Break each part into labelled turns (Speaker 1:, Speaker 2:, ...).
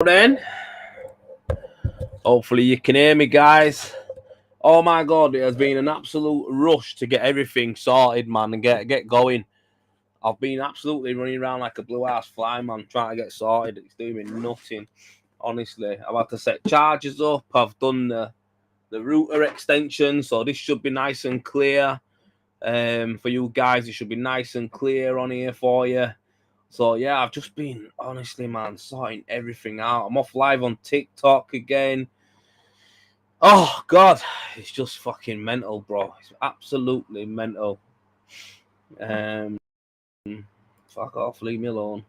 Speaker 1: Then hopefully you can hear me, guys. Oh my god, it has been an absolute rush to get everything sorted, man, and get going. I've been absolutely running around like a blue ass fly, man, trying to get sorted. It's doing me nothing, honestly. I've had to set chargers up. I've done the router extension, so this should be nice and clear. For you guys, it should be nice and clear on here for you. So yeah, I've just been honestly, man, sorting everything out. I'm off live on TikTok again. Oh god, it's just fucking mental, bro. It's absolutely mental. Um, Fuck off, leave me alone.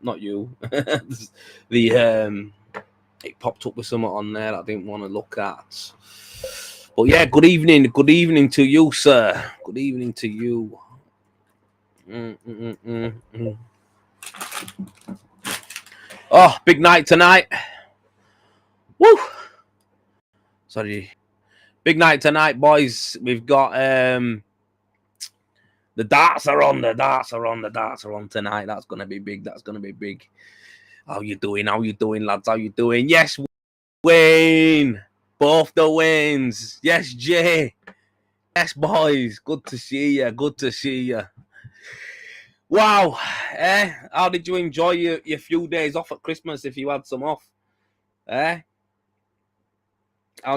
Speaker 1: Not you. It popped up with something on there that I didn't want to look at. But yeah, good evening to you, sir. Good evening to you. Oh, big night tonight. Woo! Sorry. Big night tonight, boys. We've got the darts are on tonight. That's gonna be big. How you doing, lads? How you doing? Yes, Wayne. Both the wins. Yes, Jay. Yes, boys. Good to see you. Wow. How did you enjoy your few days off at Christmas if you had some off? How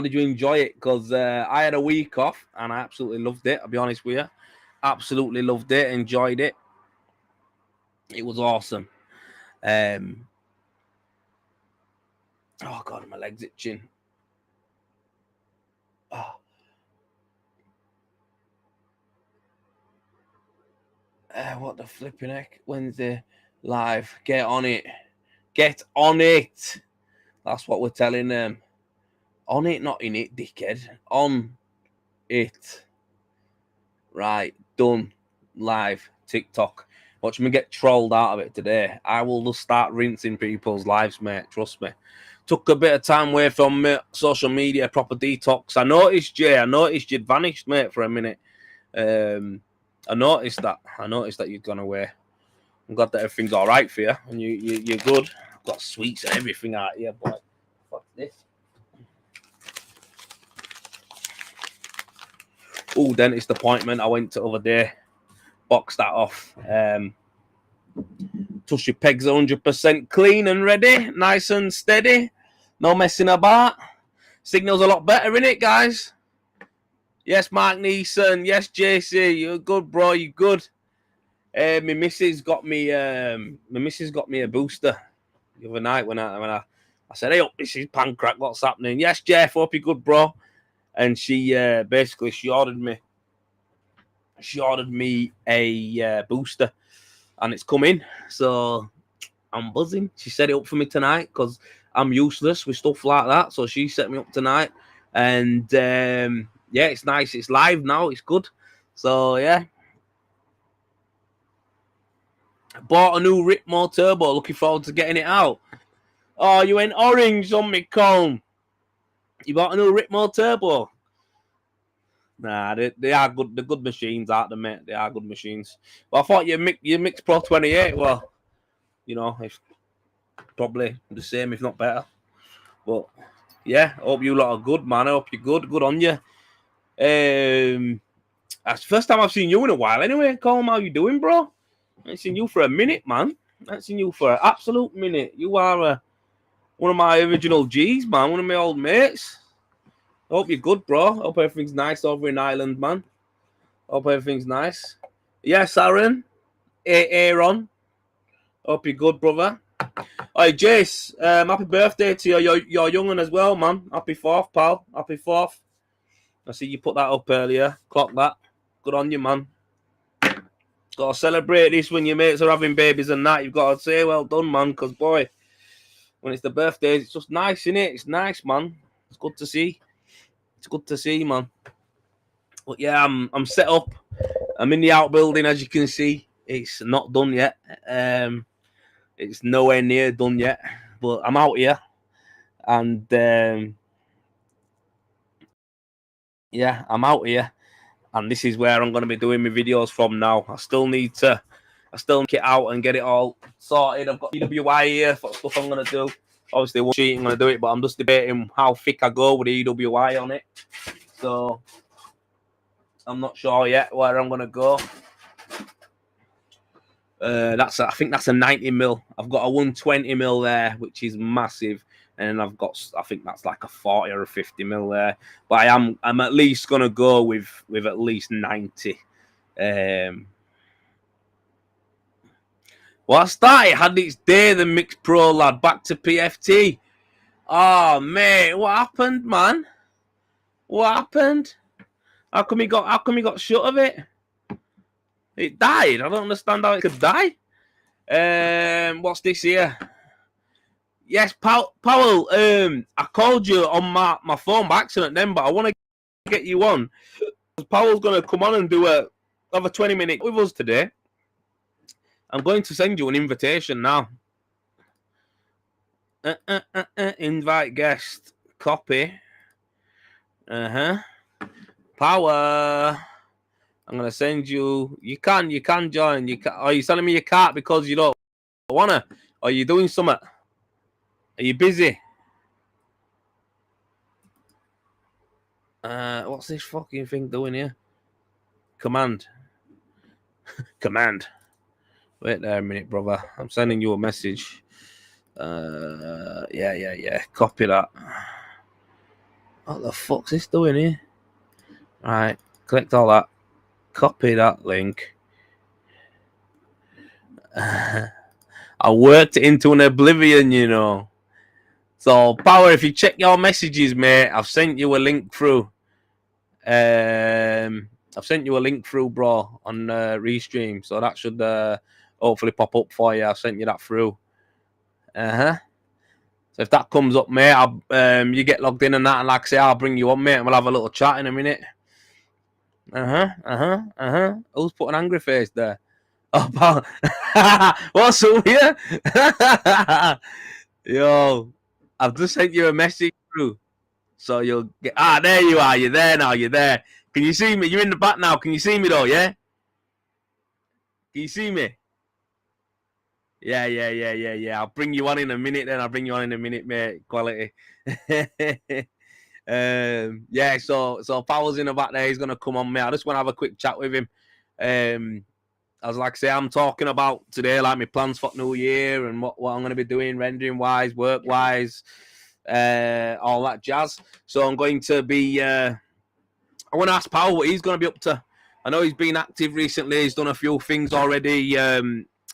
Speaker 1: did you enjoy it? Because I had a week off and I absolutely loved it. I'll be honest with you. Absolutely loved it. Enjoyed it. It was awesome. Oh, God, my leg's itching. Oh. What the flipping heck? Wednesday live. Get on it. Get on it. That's what we're telling them. On it, not in it, dickhead. On it. Right. Done. Live. TikTok. Watch me get trolled out of it today. I will just start rinsing people's lives, mate. Trust me. Took a bit of time away from social media, proper detox. I noticed, Jay. I noticed you'd vanished, mate, for a minute. I noticed that you'd gone away. I'm glad that everything's all right for you and you're good. I've got sweets and everything out here, boy. Fuck this. Oh, dentist appointment I went to the other day. Boxed that off. Tushy pegs 100% clean and ready, nice and steady. No messing about. Signal's a lot better, innit, guys? Yes, Mark Neeson. Yes, JC. You're good, bro. You're good. My missus got me a booster the other night when I said, "Hey up, this is Pancrack. What's happening?" Yes, Jeff. Hope you're good, bro. And she basically she ordered me a booster, and it's coming. So I'm buzzing. She set it up for me tonight because I'm useless with stuff like that. So she set me up tonight, and yeah, it's nice. It's live now. It's good. So yeah. Bought a new Ripmore Turbo. Looking forward to getting it out. Oh, you went orange on me, Colm. You bought a new Ripmore Turbo. Nah, they are good. They're good machines, aren't they, mate? They are good machines. But I thought your Mix Pro 28, well, you know, it's probably the same, if not better. But yeah, hope you lot are good, man. I hope you're good. Good on you. That's the first time I've seen you in a while. Anyway, Colm, how you doing, bro? I ain't seen you for a minute, man. I ain't seen you for an absolute minute. You are one of my original G's, man. One of my old mates. Hope you're good, bro. Hope everything's nice over in Ireland, man. Hope everything's nice. Yes, Aaron. Aaron. Hope you're good, brother. Hey, Jace. Happy birthday to your young one as well, man. Happy 4th, pal. Happy 4th. I see you put that up earlier. Clock that. Good on you, man. Got to celebrate this when your mates are having babies and that. You've got to say well done, man, because, boy, when it's the birthdays, it's just nice, innit? It's nice, man. It's good to see. It's good to see, man. But yeah, I'm set up. I'm in the outbuilding, as you can see. It's not done yet. It's nowhere near done yet. But I'm out here. And yeah, I'm out here. And this is where I'm going to be doing my videos from now. I still need to I still get out and get it all sorted. I've got EWI here for stuff I'm gonna do. Obviously, one sheet I'm gonna do it, but I'm just debating how thick I go with the EWI on it. So I'm not sure yet where I'm gonna go. I think that's a 90 mil. I've got a 120 mil there, which is massive, and I think that's like a 40 or a 50 mil there. But I'm at least gonna go with at least 90. What's that? It had its day, the Mixed Pro lad. Back to PFT. Oh mate, what happened, man? What happened? How come he got shut of it? It died. I don't understand how it could die. What's this here? Yes, Powell. I called you on my phone by accident then, but I want to get you on. Powell's gonna come on and do have a 20-minute with us today. I'm going to send you an invitation now. Invite guest. Copy. Power. I'm gonna send you. You can join. Are you telling me you can't because you don't wanna? Are you doing something? Are you busy? What's this fucking thing doing here? Command. Command. Wait there a minute, brother. I'm sending you a message. Yeah. Copy that. What the fuck's this doing here? All right, clicked all that. Copy that link. I worked it into an oblivion, you know. So, Power, if you check your messages, mate, I've sent you a link through. I've sent you a link through, bro, on Restream. So that should hopefully pop up for you. I've sent you that through. So if that comes up, mate, you get logged in and that, and like I say, I'll bring you on, mate, and we'll have a little chat in a minute. Who's put an angry face there? Oh, pal. What's up here? Yo, I've just sent you a message through. So you'll get... there you are. You're there now. You're there. Can you see me? You're in the back now. Can you see me, though, yeah? Can you see me? Yeah. I'll bring you on in a minute, then. I'll bring you on in a minute, mate. Quality. Yeah, so Powell's in the back there. He's going to come on, mate. I just want to have a quick chat with him. As like I say, I'm talking about today, like my plans for New Year and what I'm going to be doing, rendering-wise, work-wise, all that jazz. So I'm going to be... I want to ask Powell what he's going to be up to. I know he's been active recently. He's done a few things already.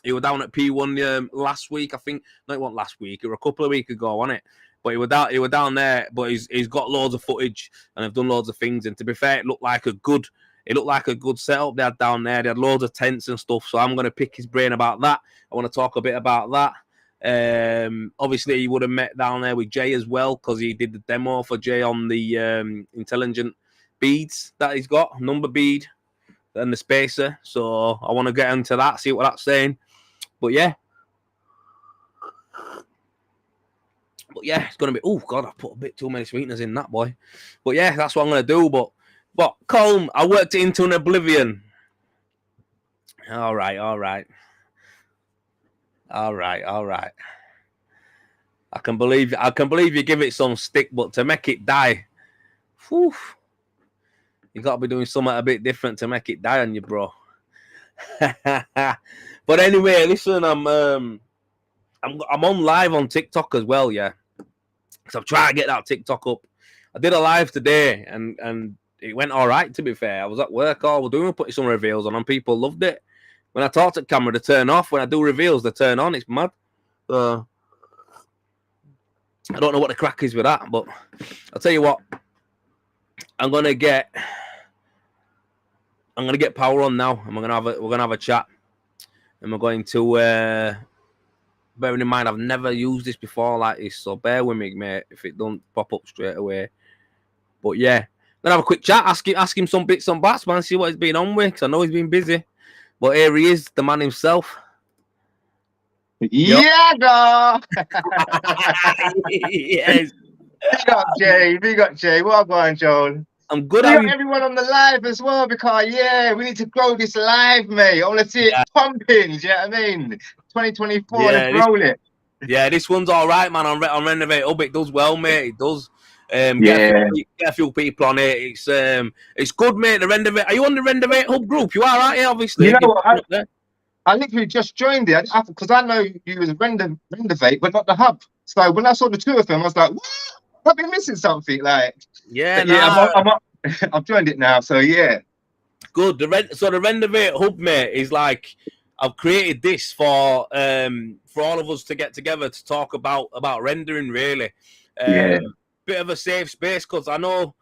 Speaker 1: He was down at P1 last week, I think. No, it wasn't last week. It was a couple of weeks ago, wasn't it? But he was down there, but he's got loads of footage and I've done loads of things. And to be fair, it looked like a good setup they had down there. They had loads of tents and stuff. So I'm going to pick his brain about that. I want to talk a bit about that. Obviously, he would have met down there with Jay as well because he did the demo for Jay on the intelligent beads that he's got, number bead and the spacer. So I want to get into that, see what that's saying. But yeah, it's going to be... Oh, God, I put a bit too many sweeteners in that, boy. But yeah, that's what I'm going to do. But Colm, I worked it into an oblivion. All right. I can believe you give it some stick, but to make it die, whew, you got to be doing something a bit different to make it die on you, bro. But anyway, listen, I'm on live on TikTok as well, yeah. So I'm trying to get that TikTok up. I did a live today, and it went all right, to be fair. I was at work all we're doing, putting some reveals on, and people loved it. When I talk to the camera, they turn off. When I do reveals, they turn on. It's mad. I don't know what the crack is with that, but I'll tell you what. I'm gonna get Power on now, and we're gonna have a chat, and we're going to. Bearing in mind, I've never used this before like this, so bear with me, mate, if it don't pop up straight away. But yeah, then have a quick chat, ask him some bits on bats, man, see what he's been on with, because I know he's been busy. But here he is, the man himself.
Speaker 2: Yeah, dog.
Speaker 1: Yes.
Speaker 2: Big up, Jay. What up, going, Joel?
Speaker 1: I'm good.
Speaker 2: We
Speaker 1: How
Speaker 2: got
Speaker 1: you?
Speaker 2: everyone on the live as well because we need to grow this live, mate. I want to see it
Speaker 1: Yeah,
Speaker 2: pumping. Do you know what I mean? 2024, let's
Speaker 1: yeah.
Speaker 2: roll it.
Speaker 1: This one's all right, man. On Renovate Hub, it does well, mate. It does.
Speaker 2: Yeah.
Speaker 1: Get a few people on it. It's good, mate. The Renovate. Are you on the Renovate Hub group? You are, right? Yeah, obviously.
Speaker 2: You know
Speaker 1: You're
Speaker 2: what?
Speaker 1: up there.
Speaker 2: I literally just joined it because I know you was Renovate, but not the hub. So when I saw the two of them, I was like, what? I've been missing something. Like,
Speaker 1: Yeah,
Speaker 2: but yeah,
Speaker 1: nah.
Speaker 2: I've joined it now. So yeah.
Speaker 1: Good. The Renovate Hub, mate, is like I've created this for all of us to get together to talk about rendering, really.
Speaker 2: Yeah.
Speaker 1: Bit of a safe space because I know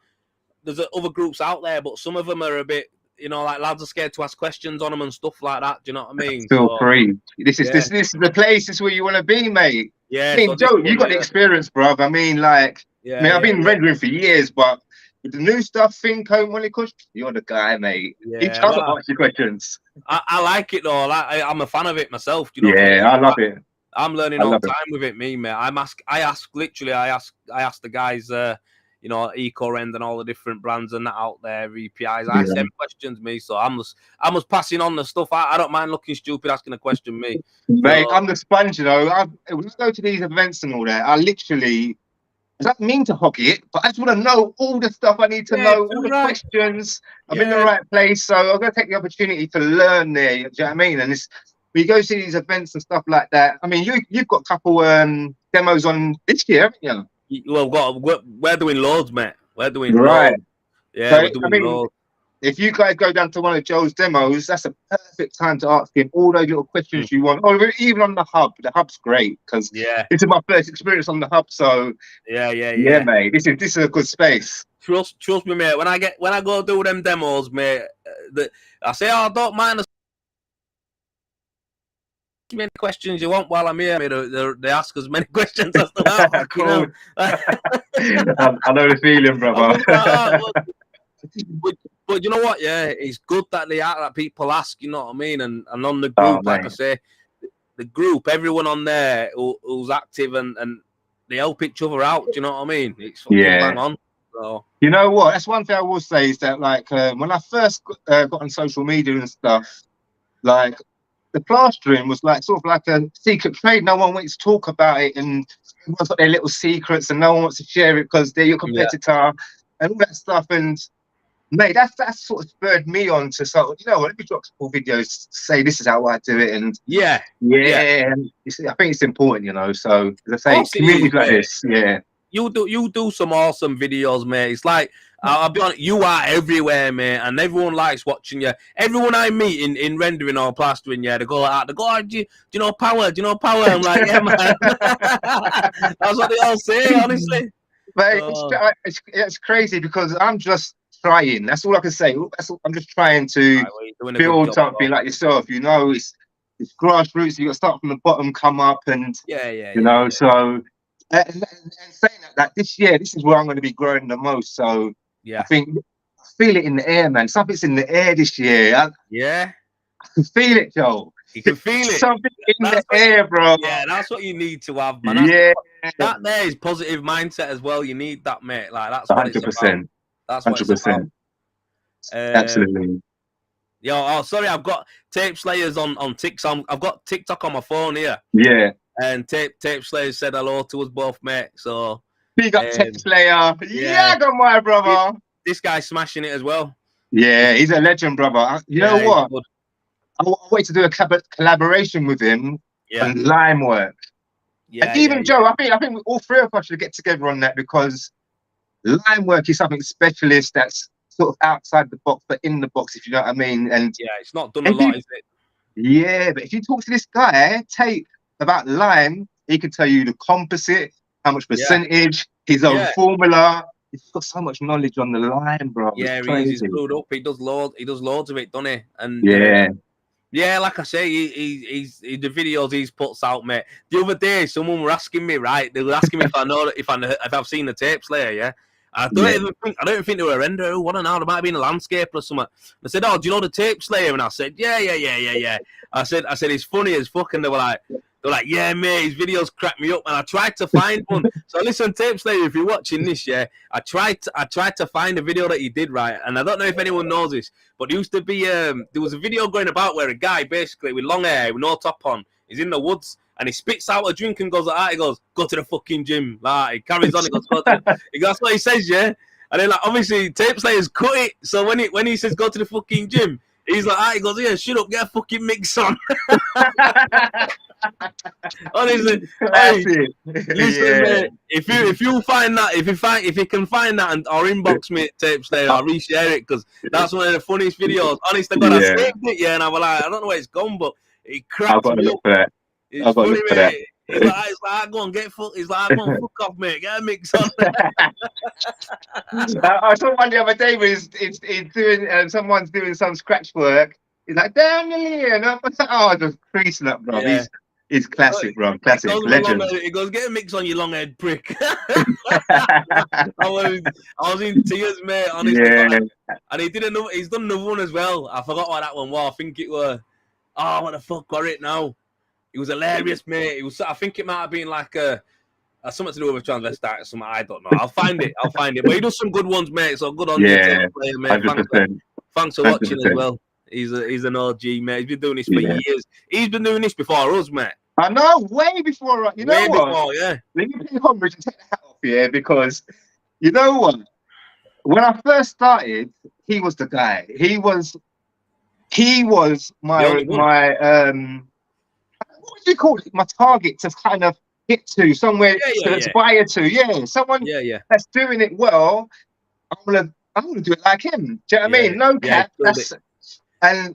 Speaker 1: there's other groups out there, but some of them are a bit, like lads are scared to ask questions on them and stuff like that. Do you know what I mean?
Speaker 2: Feel
Speaker 1: So
Speaker 2: free. This is
Speaker 1: yeah,
Speaker 2: the place. This is where you want to be, mate. I
Speaker 1: yeah.
Speaker 2: mean,
Speaker 1: So this
Speaker 2: Joe, you
Speaker 1: one
Speaker 2: got the
Speaker 1: here,
Speaker 2: experience, bruv. I mean, I've been
Speaker 1: yeah,
Speaker 2: rendering for years, but with the new stuff, Finco, Mollycush, you're the guy, mate. Each
Speaker 1: yeah.
Speaker 2: other
Speaker 1: Well,
Speaker 2: ask you questions.
Speaker 1: I like it though. I'm a fan of it myself. Do you know what I
Speaker 2: Yeah,
Speaker 1: mean?
Speaker 2: I love it.
Speaker 1: I'm learning
Speaker 2: I
Speaker 1: all
Speaker 2: love
Speaker 1: the
Speaker 2: it.
Speaker 1: time with it, mate. I ask the guys, EcoRend and all the different brands and that out there, VPIs. I ask them questions, me. So I'm just passing on the stuff. I don't mind looking stupid asking a question, me.
Speaker 2: Mate,
Speaker 1: So,
Speaker 2: I'm the sponge, you know. When I go to these events and all that, I don't mean to hog it, but I just want to know all the stuff I need to
Speaker 1: yeah,
Speaker 2: know, all
Speaker 1: too
Speaker 2: the
Speaker 1: right.
Speaker 2: questions. I'm in the
Speaker 1: Yeah,
Speaker 2: right place, so I'm going to take the opportunity to learn there. Do you know what I mean? And when you go see these events and stuff like that, I mean, you've got a couple demos on this year, haven't you?
Speaker 1: well, we're doing loads, mate. We're doing
Speaker 2: Right.
Speaker 1: loads. Yeah,
Speaker 2: So,
Speaker 1: we're
Speaker 2: I
Speaker 1: doing
Speaker 2: mean,
Speaker 1: loads.
Speaker 2: if you guys go down to one of Joe's demos, that's a perfect time to ask him all those little questions you want. Or even on the hub. The hub's great because
Speaker 1: Yeah,
Speaker 2: this is my first experience on the hub. So yeah,
Speaker 1: yeah.
Speaker 2: mate, this is a good space.
Speaker 1: Trust me, mate. When I go do them demos, mate, I say, oh, don't mind us. Many questions you want while I'm here. They ask as many questions as they want.
Speaker 2: Cool. I know the feeling, brother.
Speaker 1: But you know what? Yeah, it's good that that people ask. You know what I mean? And on the group, like I say, the group, everyone on there who's active and they help each other out. Do you know what I mean? It's fucking bang on. So.
Speaker 2: You know what? That's one thing I will say is that, like, when I first got on social media and stuff, like, the plastering was like sort of like a secret trade. No one wants to talk about it, and everyone's got their little secrets, and no one wants to share it because they're your competitor and all that stuff. And mate, that's sort of spurred me on to sort of, let me drop a couple videos, say this is how I do it, and
Speaker 1: yeah.
Speaker 2: I think it's important, So as I say, communities like this,
Speaker 1: You do some awesome videos, mate. It's like I'll be honest, you are everywhere, mate, and everyone likes watching you. Everyone I meet in rendering or plastering, they go like that. They go, do you know Power? Do you know Power? I'm like, yeah, man. That's what they all say, honestly.
Speaker 2: But it's crazy because I'm just trying. That's all I can say. I'm just trying to build something like yourself. It's grassroots. You got to start from the bottom, come up, and So and saying that this year, this is where I'm going to be growing the most. So I think I feel it in the air, man. Something's in the air this year. I can feel it, Joe.
Speaker 1: You can feel it.
Speaker 2: Something in the air, bro.
Speaker 1: Yeah, that's what you need to have, man. That there is positive mindset as well. You need that, mate. Like that's what 100%. It's about. That's what 100%. It's about.
Speaker 2: Absolutely.
Speaker 1: Sorry, I've got Tape Slayers on TikTok. I've got TikTok on my phone here.
Speaker 2: Yeah.
Speaker 1: And Tape Slayers said hello to us both, mate. So
Speaker 2: big up Tape Slayer. Yeah, got my brother.
Speaker 1: This guy's smashing it as well.
Speaker 2: Yeah, he's a legend, brother. You know what? I wait to do a collaboration with him on line work. Yeah, and even Joe, I think all three of us should get together on that because line work is something specialist that's sort of outside the box, but in the box, if you know what I mean. And
Speaker 1: it's not done a lot, is it?
Speaker 2: Yeah, but if you talk to this guy, Tape, about line, he can tell you the composite, how much percentage, his own formula. He's got so much knowledge on the line, bro.
Speaker 1: Yeah, he's screwed up. He does loads of it, doesn't he? And like I say, he's the videos he's puts out, mate. The other day, someone were asking me, right? They were asking me if I've seen the Tape Slayer, yeah. I don't even think they were a renderer. What an hour, it might have been a landscaper or something. I said, "Oh, do you know the Tape Slayer?" And I said, "Yeah." I said, "It's funny as fuck." And they were like, They're like, yeah, mate, his videos crack me up, and I tried to find one. So listen, Tape Slayer, if you're watching this, yeah, I tried to find a video that he did, right, and I don't know if anyone knows this, but there used to be there was a video going about where a guy basically with long hair with no top on is in the woods and he spits out a drink and goes like that. He goes, "Go to the fucking gym." Like he carries on. He goes, that's what he says, yeah. And then like obviously Tape Slayer's cut it. So when he says go to the fucking gym, he's like, he goes, yeah, shut up, get a fucking mix on. Honestly, hey, listen, mate, if you find that, if you can find that or inbox me at Tape Slayer, I'll reshare it because that's one of the funniest videos. Honest to God, I saved it, yeah, and I was like, I don't know where it's gone, but it cracks me up. It's funny, mate. He's like, go on, get fuck. He's like, go on, fuck off, mate. Get a mix on.
Speaker 2: I saw one the other day where he's doing, someone's doing some scratch work. He's like, down the here, and I'm like, oh, just creasing up, bro.
Speaker 1: Yeah.
Speaker 2: He's classic, bro. Classic, legend.
Speaker 1: He goes, get a mix on, you long-haired prick. I was in tears, mate. Honestly,
Speaker 2: yeah.
Speaker 1: And he's done another one as well. I forgot what that one was. I think it was. Oh, what the fuck got it now? It was hilarious, mate. It was. I think it might have been like something to do with a transvestite or something. I don't know. I'll find it. But he does some good ones, mate. So good on you, player, mate.
Speaker 2: 100%.
Speaker 1: Thanks for watching as well. He's an OG, mate. He's been doing this for years. He's been doing this before us, mate.
Speaker 2: I know, way before. You know
Speaker 1: way
Speaker 2: what?
Speaker 1: Before, yeah.
Speaker 2: Let me pay homage and take the hat off here because you know what? When I first started, he was the guy. He was my what would you call it? My target to kind of hit to somewhere to aspire to. Yeah, someone that's doing it well. I'm gonna do it like him. Do you know what I mean? No cap. And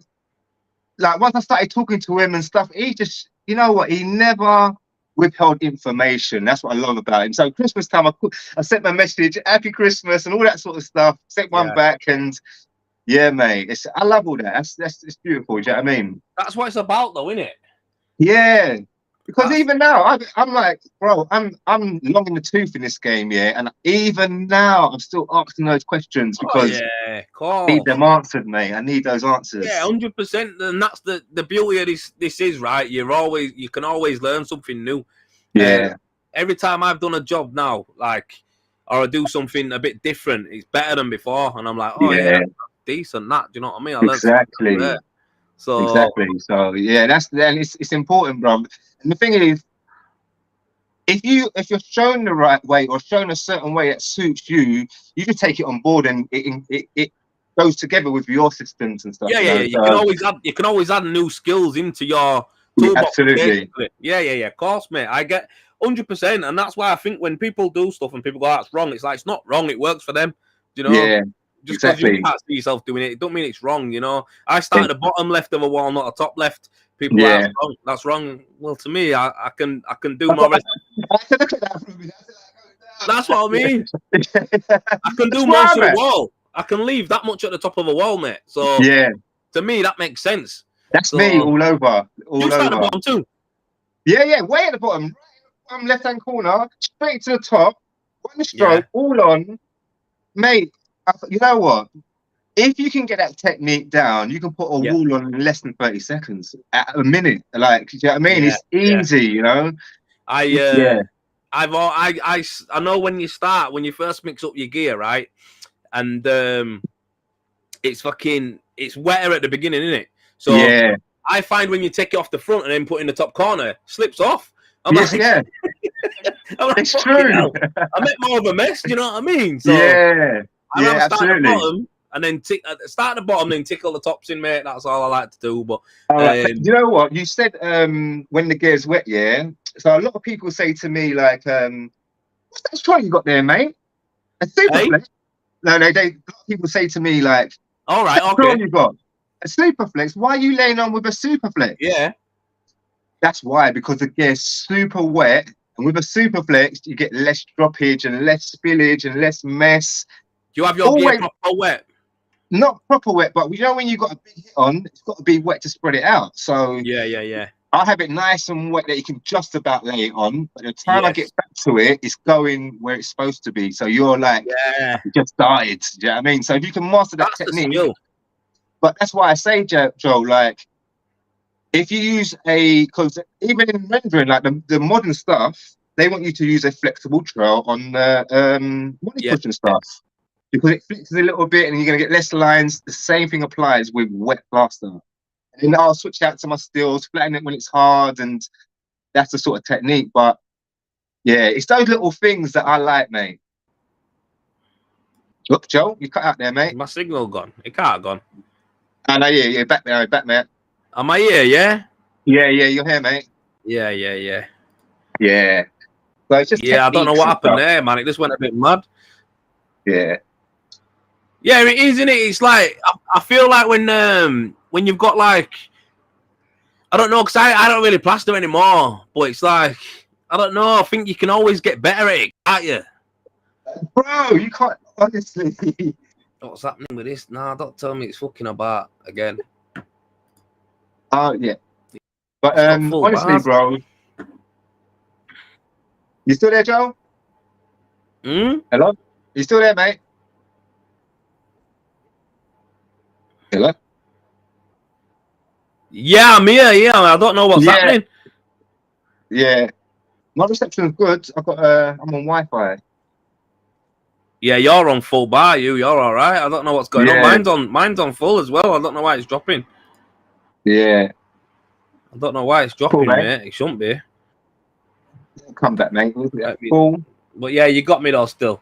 Speaker 2: like once I started talking to him and stuff, he just, you know what? He never withheld information. That's what I love about him. So Christmas time, I sent my message, Happy Christmas, and all that sort of stuff. Sent one back, and yeah, mate. I love all that. That's it's beautiful. Do you know what I mean?
Speaker 1: That's what it's about, though, isn't it?
Speaker 2: Yeah. Because even now, I'm like, bro, I'm long in the tooth in this game, yeah. And even now, I'm still asking those questions because I need them answered, mate. I need those answers.
Speaker 1: Yeah, 100%. And that's the beauty of this is, right? You can always learn something new.
Speaker 2: Yeah.
Speaker 1: Every time I've done a job now, like, or I do something a bit different, it's better than before. And I'm like, oh yeah, that's decent. That, do you know what I mean? I
Speaker 2: exactly. So yeah, it's important, bro. And the thing is, if you're shown the right way or shown a certain way that suits you, you can take it on board, and it goes together with your systems and stuff.
Speaker 1: Yeah. You can always add new skills into your toolbox.
Speaker 2: Absolutely.
Speaker 1: Yeah. Of course, mate. I get 100%, and that's why I think when people do stuff and people go, "That's wrong," it's like it's not wrong. It works for them. You know.
Speaker 2: Yeah.
Speaker 1: Just because you can't see yourself doing it don't mean it's wrong, you know. I start at the bottom left of a wall, not a top left. People are wrong. That's wrong. Well, to me, I can do more. That's what I mean. I can do most of the wall. I can leave that much at the top of a wall, mate. So to me, that makes sense.
Speaker 2: That's me all over. You start
Speaker 1: at the bottom too.
Speaker 2: Yeah, way at the bottom, right left hand corner, straight to the top, one stroke, all on, mate. You know what? If you can get that technique down, you can put a wall on in less than 30 seconds, at a minute. Like, do you know what I mean? It's easy, you know.
Speaker 1: I know when you first mix up your gear, right? And it's wetter at the beginning, isn't it? So I find when you take it off the front and then put it in the top corner, slips off. I'm like,
Speaker 2: it's true.
Speaker 1: I make more of a mess. Do you know what I mean? So
Speaker 2: absolutely.
Speaker 1: Bottom, and then start at the bottom, then tickle the tops in, mate. That's all I like to do. But
Speaker 2: you know what you said when the gear's wet, So a lot of people say to me like, "What's that strike you got there, mate?" A Superflex. No, a lot of people say to me like,
Speaker 1: "All right, okay,
Speaker 2: you got a Superflex. Why are you laying on with a Superflex?"
Speaker 1: Yeah,
Speaker 2: that's why, because the gear's super wet, and with a Superflex, you get less droppage and less spillage and less mess.
Speaker 1: Do you have your gear proper wet?
Speaker 2: Not proper wet, but you know when you've got a big hit on, it's got to be wet to spread it out. So
Speaker 1: yeah.
Speaker 2: I have it nice and wet that you can just about lay it on. But the time I get back to it, it's going where it's supposed to be. So you're like, you just started. Do you know what I mean? So if you can master that technique, but that's why I say, Joe, like, if you use because even in rendering, like the modern stuff, they want you to use a flexible trail on the money push and stuff because it flexes a little bit and you're going to get less lines. The same thing applies with wet plaster. And then I'll switch out to my stills, flatten it when it's hard, and that's the sort of technique. But yeah, it's those little things that I like, mate. Look, Joe, you cut out there, mate.
Speaker 1: My signal gone. It can't have gone.
Speaker 2: I know, yeah, back there, mate.
Speaker 1: Am I here? Yeah.
Speaker 2: Yeah, you're here, mate.
Speaker 1: Yeah.
Speaker 2: Yeah. Well, it's just
Speaker 1: I don't know what happened there, man. It just went a bit mad.
Speaker 2: Yeah.
Speaker 1: Yeah, it is, isn't it? It's like I feel like when you've got like I don't know, because I don't really plaster anymore, but it's like I don't know. I think you can always get better at it, can't you?
Speaker 2: Bro, you can't honestly.
Speaker 1: What's happening with this? Nah, don't tell me it's fucking about again.
Speaker 2: Oh yeah. But honestly, bro. You still there, Joe? Hello? You still there, mate? Hello?
Speaker 1: Yeah, I'm here. Yeah, I don't know what's happening.
Speaker 2: Yeah. My reception is good. I'm on Wi-Fi.
Speaker 1: Yeah, you're on full bar. You're all right. I don't know what's going on. Mine's on full as well. I don't know why it's dropping.
Speaker 2: Yeah.
Speaker 1: I don't know why it's dropping, mate. It shouldn't be.
Speaker 2: Come back, mate. Cool.
Speaker 1: But yeah, you got me though still.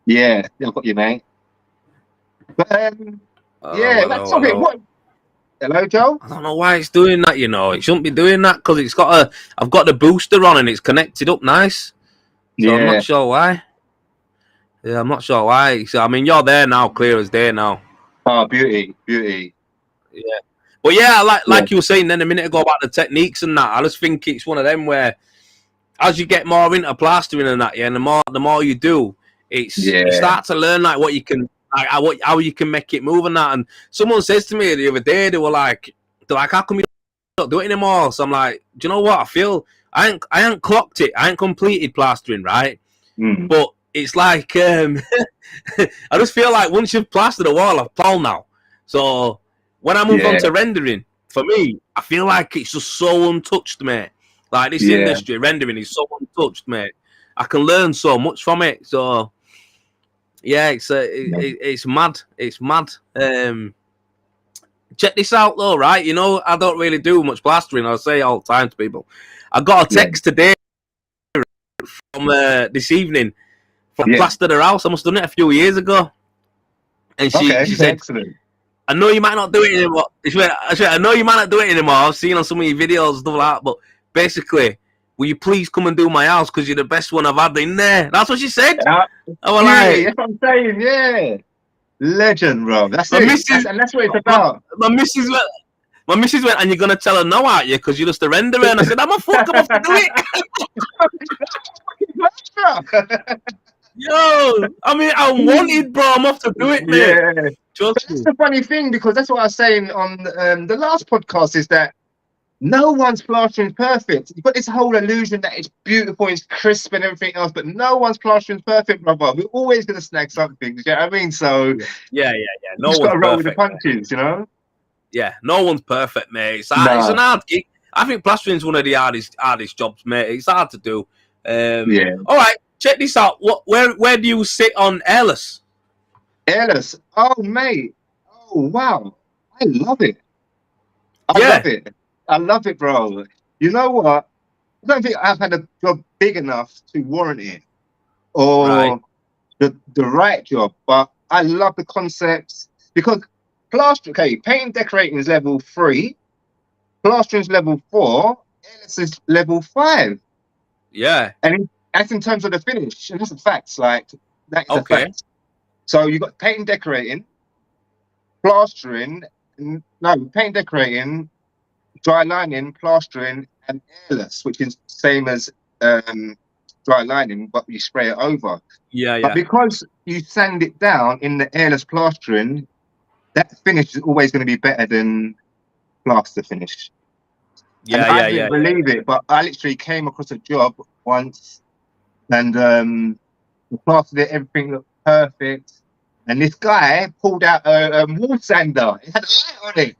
Speaker 2: Yeah, I've got you, mate. But that's okay. What? Hello, Joe.
Speaker 1: I don't know why it's doing that. You know, it shouldn't be doing that because it's got I've got the booster on and it's connected up nice. So I'm not sure why. Yeah, I'm not sure why. So I mean, you're there now, clear as day now.
Speaker 2: Oh, beauty.
Speaker 1: Yeah. But yeah, like you were saying then a minute ago about the techniques and that, I just think it's one of them where as you get more into plastering and that, and the more you do, you start to learn like what you can, like how you can make it move and that. And someone says to me the other day, they're like, how come you don't do it anymore? So I'm like, do you know what? I feel I ain't clocked it. I ain't completed plastering, right? But it's like I just feel like once you've plastered a wall, I've plowed now. So when I move on to rendering, for me, I feel like it's just so untouched, mate. Like this industry, rendering is so untouched, mate. I can learn so much from it. So yeah, it's mad. It's mad. Check this out though, right? You know, I don't really do much plastering. I say all the time to people. I got a text today from this evening from Plastered Her House. I must have done it a few years ago. And she said, excellent. I know you might not do it anymore. I know you might not do it anymore. I've seen on some of your videos and stuff like that. But basically, will you please come and do my house because you're the best one I've had in there? That's what she said. I was like,
Speaker 2: that's what I'm saying. Yeah, legend, bro. That's it. And that's what it's about.
Speaker 1: My missus went, and you're gonna tell her no, aren't you? Because you're just a renderer. And I said, I'm a fuck. I'm off to do it. Yo, I mean, I wanted, bro. I'm off to do it, mate.
Speaker 2: Yeah. That's the funny thing because that's what I was saying on the last podcast is that no one's plastering perfect. You've got this whole illusion that it's beautiful, it's crisp and everything else, but no one's plastering perfect, brother. We're always going to snag something. You know what I mean? So
Speaker 1: yeah. No one's
Speaker 2: got to roll with the
Speaker 1: perfect,
Speaker 2: punches, you know?
Speaker 1: Yeah, no one's perfect, mate. It's hard. It's an hard gig. I think plastering is one of the hardest jobs, mate. It's hard to do. All right, check this out. Where do you sit on airless?
Speaker 2: Airless. Oh, mate. Oh, wow. I love it. I love it, bro. You know what? I don't think I've had a job big enough to warrant it or the right job, but I love the concepts because paint and decorating is level 3, plastering is level 4, airless is level 5.
Speaker 1: Yeah.
Speaker 2: And that's in terms of the finish. And that's a fact. Like, that is a fact. So you've got paint and decorating, plastering, paint and decorating, dry lining, plastering, and airless, which is same as dry lining, but you spray it over.
Speaker 1: Yeah.
Speaker 2: But because you sand it down in the airless plastering, that finish is always going to be better than plaster finish. I didn't believe it, but I literally came across a job once, and the plastered it, everything looked perfect. And this guy pulled out a wall sander. It had a light on it.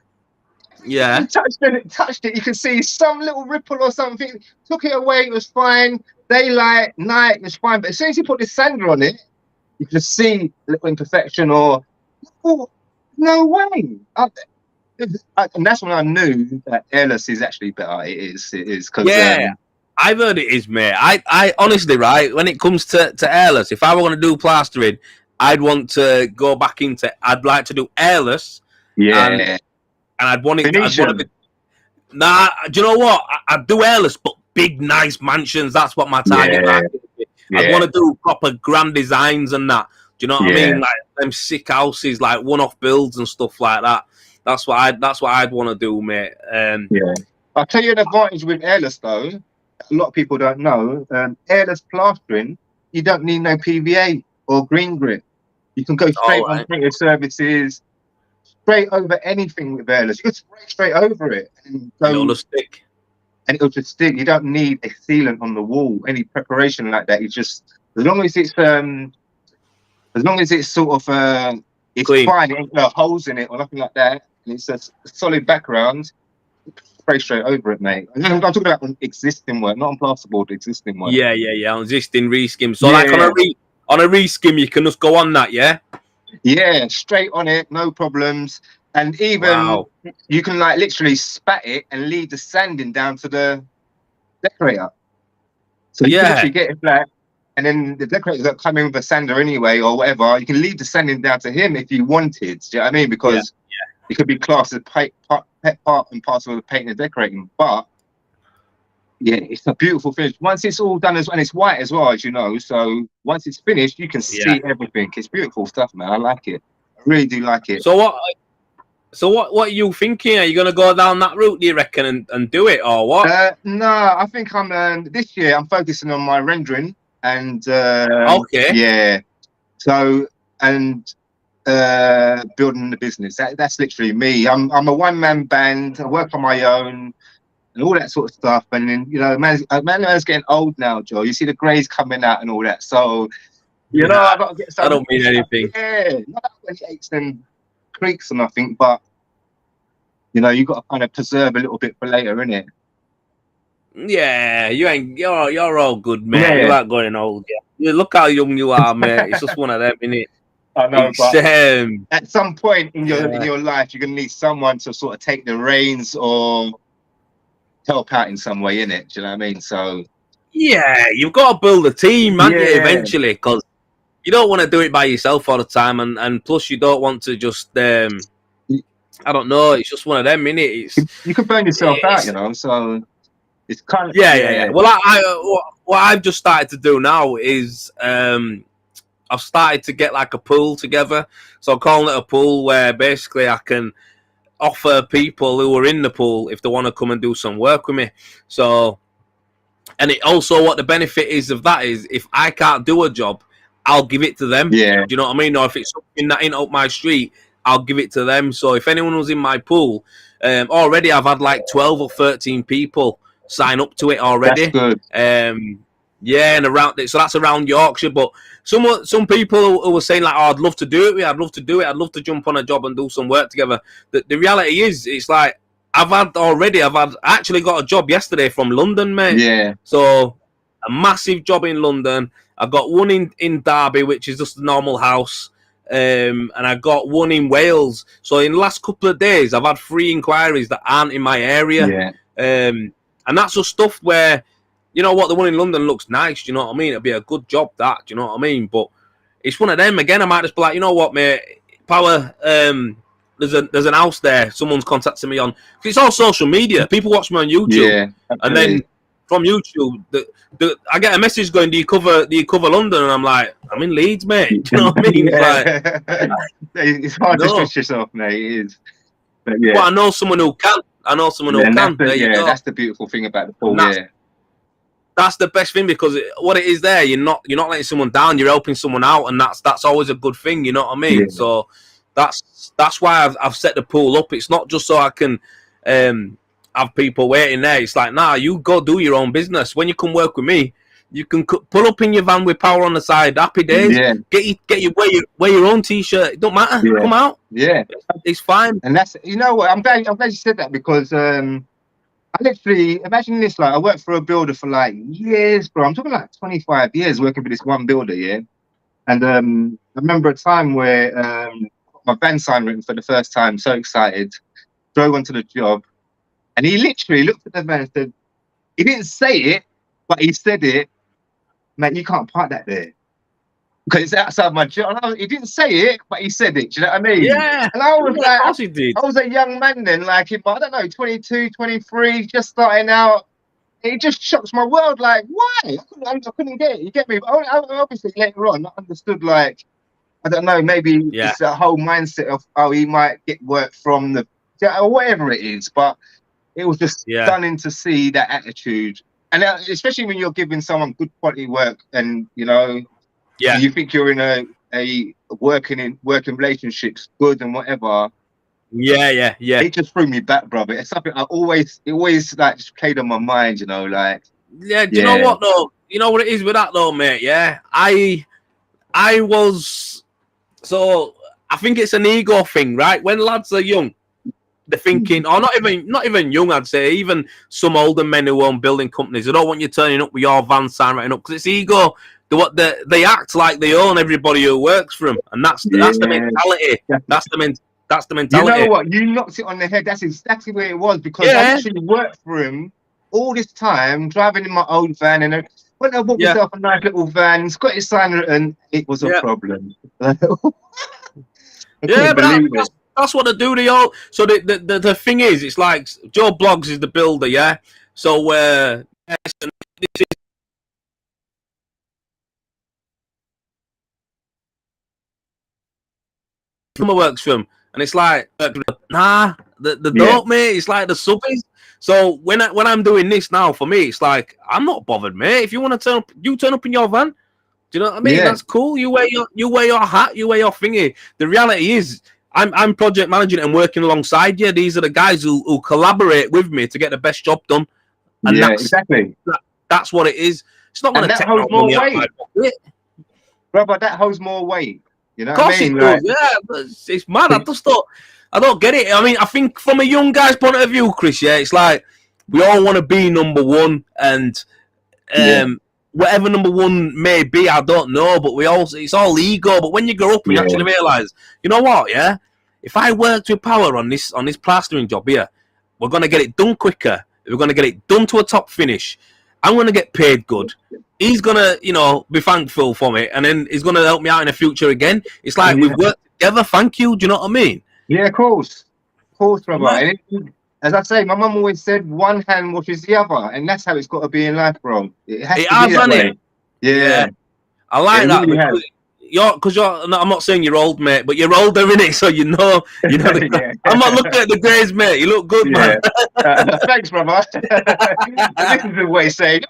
Speaker 1: Yeah.
Speaker 2: He touched it. You can see some little ripple or something. Took it away. It was fine. Daylight, night, it was fine. But as soon as you put the sander on it, you can see little imperfection or, oh, no way. And that's when I knew that airless is actually better. It is because
Speaker 1: I've heard it is, mate. I honestly, right, when it comes to airless, if I were going to do plastering, I'd want to go back into. I'd like to do airless.
Speaker 2: Yeah.
Speaker 1: And I'd want it.
Speaker 2: Venetian.
Speaker 1: Nah, do you know what? I'd do airless, but big, nice mansions. That's what my target market is. I want to do proper grand designs and that. Do you know what I mean? Like them sick houses, like one-off builds and stuff like that. That's what I'd want to do, mate.
Speaker 2: I'll tell you an advantage with airless though. A lot of people don't know. Airless plastering, you don't need no PVA or green grit. You can go straight on printed surfaces, straight over anything with airless. You can spray straight over it and
Speaker 1: it'll just stick.
Speaker 2: And it'll just stick. You don't need a sealant on the wall, any preparation like that. You just, as long as it's sort of it's clean. Fine. It ain't no holes in it or nothing like that. And it's a solid background. Spray straight over it, mate. I'm talking about existing work, not on plasterboard. Existing work.
Speaker 1: Yeah. On existing reskim. So like on a reskim, you can just go on that, yeah.
Speaker 2: Yeah, straight on it, no problems. And even you can like literally spat it and leave the sanding down to the decorator. So you can literally get it flat, and then the decorator's got to come in with a sander anyway or whatever. You can leave the sanding down to him if you wanted. Do you know what I mean? Because it could be classed as part and parcel of the painting and decorating. But yeah, it's a beautiful finish. Once it's all done, and it's white as well, as you know. So once it's finished, you can see everything. It's beautiful stuff, man. I like it. I really do like it.
Speaker 1: So what are you thinking? Are you going to go down that route, do you reckon, and do it, or what?
Speaker 2: No, I think I'm this year I'm focusing on my rendering and So building the business. That's literally me. I'm a one-man band. I work on my own and all that sort of stuff. And then, you know, man's getting old now, Joe. You see the greys coming out and all that. So, you know, I've got to get something.
Speaker 1: I don't mean anything.
Speaker 2: Yeah, not when it aches and creaks or nothing, but, you know, you got to kind of preserve a little bit for later, innit?
Speaker 1: Yeah, you're all good, man. Yeah. You're not going old. Yeah. Look how young you are, man. It's just one of them, innit?
Speaker 2: I know, but at some point in your life, you're gonna need someone to sort of take the reins or help out in some way, innit? Do you know what I mean? So
Speaker 1: yeah, you've got to build a team, man. Eventually, because you don't want to do it by yourself all the time, and plus you don't want to just I don't know. It's just one of them, innit?
Speaker 2: You can burn yourself out, you know. So it's kind of
Speaker 1: Well, what I've just started to do now is I've started to get like a pool together. So I'm calling it a pool where basically I can offer people who are in the pool if they want to come and do some work with me. So, and it also, what the benefit is of that is if I can't do a job, I'll give it to them.
Speaker 2: Yeah.
Speaker 1: Do you know what I mean? Or if it's something that ain't up my street, I'll give it to them. So if anyone was in my pool, already I've had like 12 or 13 people sign up to it already.
Speaker 2: That's good.
Speaker 1: Yeah, and around it, so that's around Yorkshire. But some people who were saying like, "Oh, I'd love to do it. I'd love to do it. I'd love to jump on a job and do some work together." The reality is, it's like I've actually got a job yesterday from London, mate.
Speaker 2: Yeah.
Speaker 1: So a massive job in London. I got one in Derby, which is just a normal house, and I got one in Wales. So in the last couple of days, I've had 3 inquiries that aren't in my area.
Speaker 2: Yeah.
Speaker 1: And that's just stuff where, you know what, the one in London looks nice, do you know what I mean? It'll be a good job, that, do you know what I mean? But it's one of them, again, I might just be like, you know what, mate, Power, there's an house there, someone's contacting me on, because it's all social media, people watch me on YouTube, and then from YouTube, I get a message going, do you cover London? And I'm like, I'm in Leeds, mate, do you know what I mean?
Speaker 2: It's hard to switch yourself, mate, it is. But yeah.
Speaker 1: Well, I know someone who can. That's
Speaker 2: the beautiful thing about the pool.
Speaker 1: That's the best thing, because what it is there, you're not letting someone down. You're helping someone out, and that's always a good thing. You know what I mean? Yeah. So that's why I've set the pool up. It's not just so I can have people waiting there. It's like, nah, you go do your own business. When you come work with me, You can pull up in your van with power on the side. Happy days.
Speaker 2: Yeah.
Speaker 1: Get your wear your own t-shirt. It don't matter.
Speaker 2: Yeah.
Speaker 1: Come out.
Speaker 2: Yeah.
Speaker 1: It's fine.
Speaker 2: And that's, you know what? I'm glad you said that, because I literally, imagine this, like I worked for a builder for like years, bro. I'm talking like 25 years working for this one builder, yeah. And I remember a time where my van sign written for the first time, so excited, drove onto the job, and he literally looked at the van and said, he didn't say it, but he said it, man, you can't park that there, because it's outside my job. He didn't say it, but he said it. Do you know what I mean?
Speaker 1: Yeah.
Speaker 2: And I was
Speaker 1: like, of course he did.
Speaker 2: I was a young man then, like, I don't know, 22, 23, just starting out. It just shocks my world. Like, why? I couldn't get it. You get me? But obviously, later on, I understood, like, I don't know, maybe it's a whole mindset of, oh, he might get work from the, or whatever it is. But it was just stunning to see that attitude. And especially when you're giving someone good quality work, and, you know, and you think you're in a working relationships, good and whatever. Yeah. It just threw me back, brother. It's something it always like just played on my mind, you know, like.
Speaker 1: Yeah, do you know what though? You know what it is with that though, mate? Yeah, I was, so I think it's an ego thing, right? When lads are young, they're thinking, or not even young, I'd say, even some older men who own building companies, they don't want you turning up with your van sign right up, because it's ego. They act like they own everybody who works for them, and that's the mentality. That's the mentality.
Speaker 2: You know what? You knocked it on the head. That's exactly where it was, because I actually worked for him all this time, driving in my old van, and when I bought myself a nice little van, it's got its sign written, it was a problem.
Speaker 1: But that's what they do. They all. So the thing is, it's like Joe Bloggs is the builder, yeah. So this is. Works for him, and it's like, nah, the dope, mate. It's like the subbies. So when I'm doing this now, for me, it's like, I'm not bothered, mate. If you want to turn up, you turn up in your van. Do you know what I mean? That's cool. You wear your hat, you wear your thingy. The reality is, I'm project managing and working alongside you. These are the guys who collaborate with me to get the best job done. And that's what it is. It's not going to take more weight,
Speaker 2: brother. That holds more weight. You know
Speaker 1: of course it does, but it's mad. I don't get it. I mean, I think from a young guy's point of view, Chris, it's like we all want to be number one, and whatever number one may be, I don't know, but it's all ego. But when you grow up, you actually realise, you know what, if I worked with power on this plastering job here, we're going to get it done quicker. We're going to get it done to a top finish. I'm going to get paid good. He's going to, be thankful for me, and then he's going to help me out in the future again. It's like we've worked together, thank you. Do you know what I mean? Yeah,
Speaker 2: of course. Of course, brother. As I say, my mum always said, one hand washes the other, and that's how it's got to be in life, bro. It has to be that way. Yeah.
Speaker 1: I like that. Really, because I'm not saying you're old, mate, but you're older, innit? So you know. I'm not looking at the grades, mate. You look good, man.
Speaker 2: Thanks, brother. This is the way to say.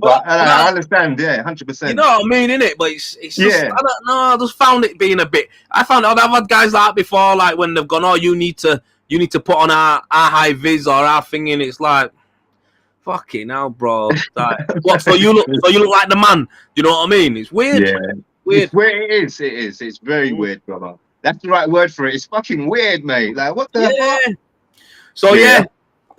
Speaker 2: But I understand. 100%.
Speaker 1: You know what I mean, innit? But it's just, I don't know. I just found it being a bit. I've had guys like that before, like when they've gone, oh, you need to put on our high vis or our thing, and it's like, fucking hell, bro. Like, what? So you look like the man. Do you know what I mean? It's weird. Weird.
Speaker 2: It's where it is. It is. It's very weird, brother. That's the right word for it. It's fucking weird, mate. Like, what the fuck?
Speaker 1: So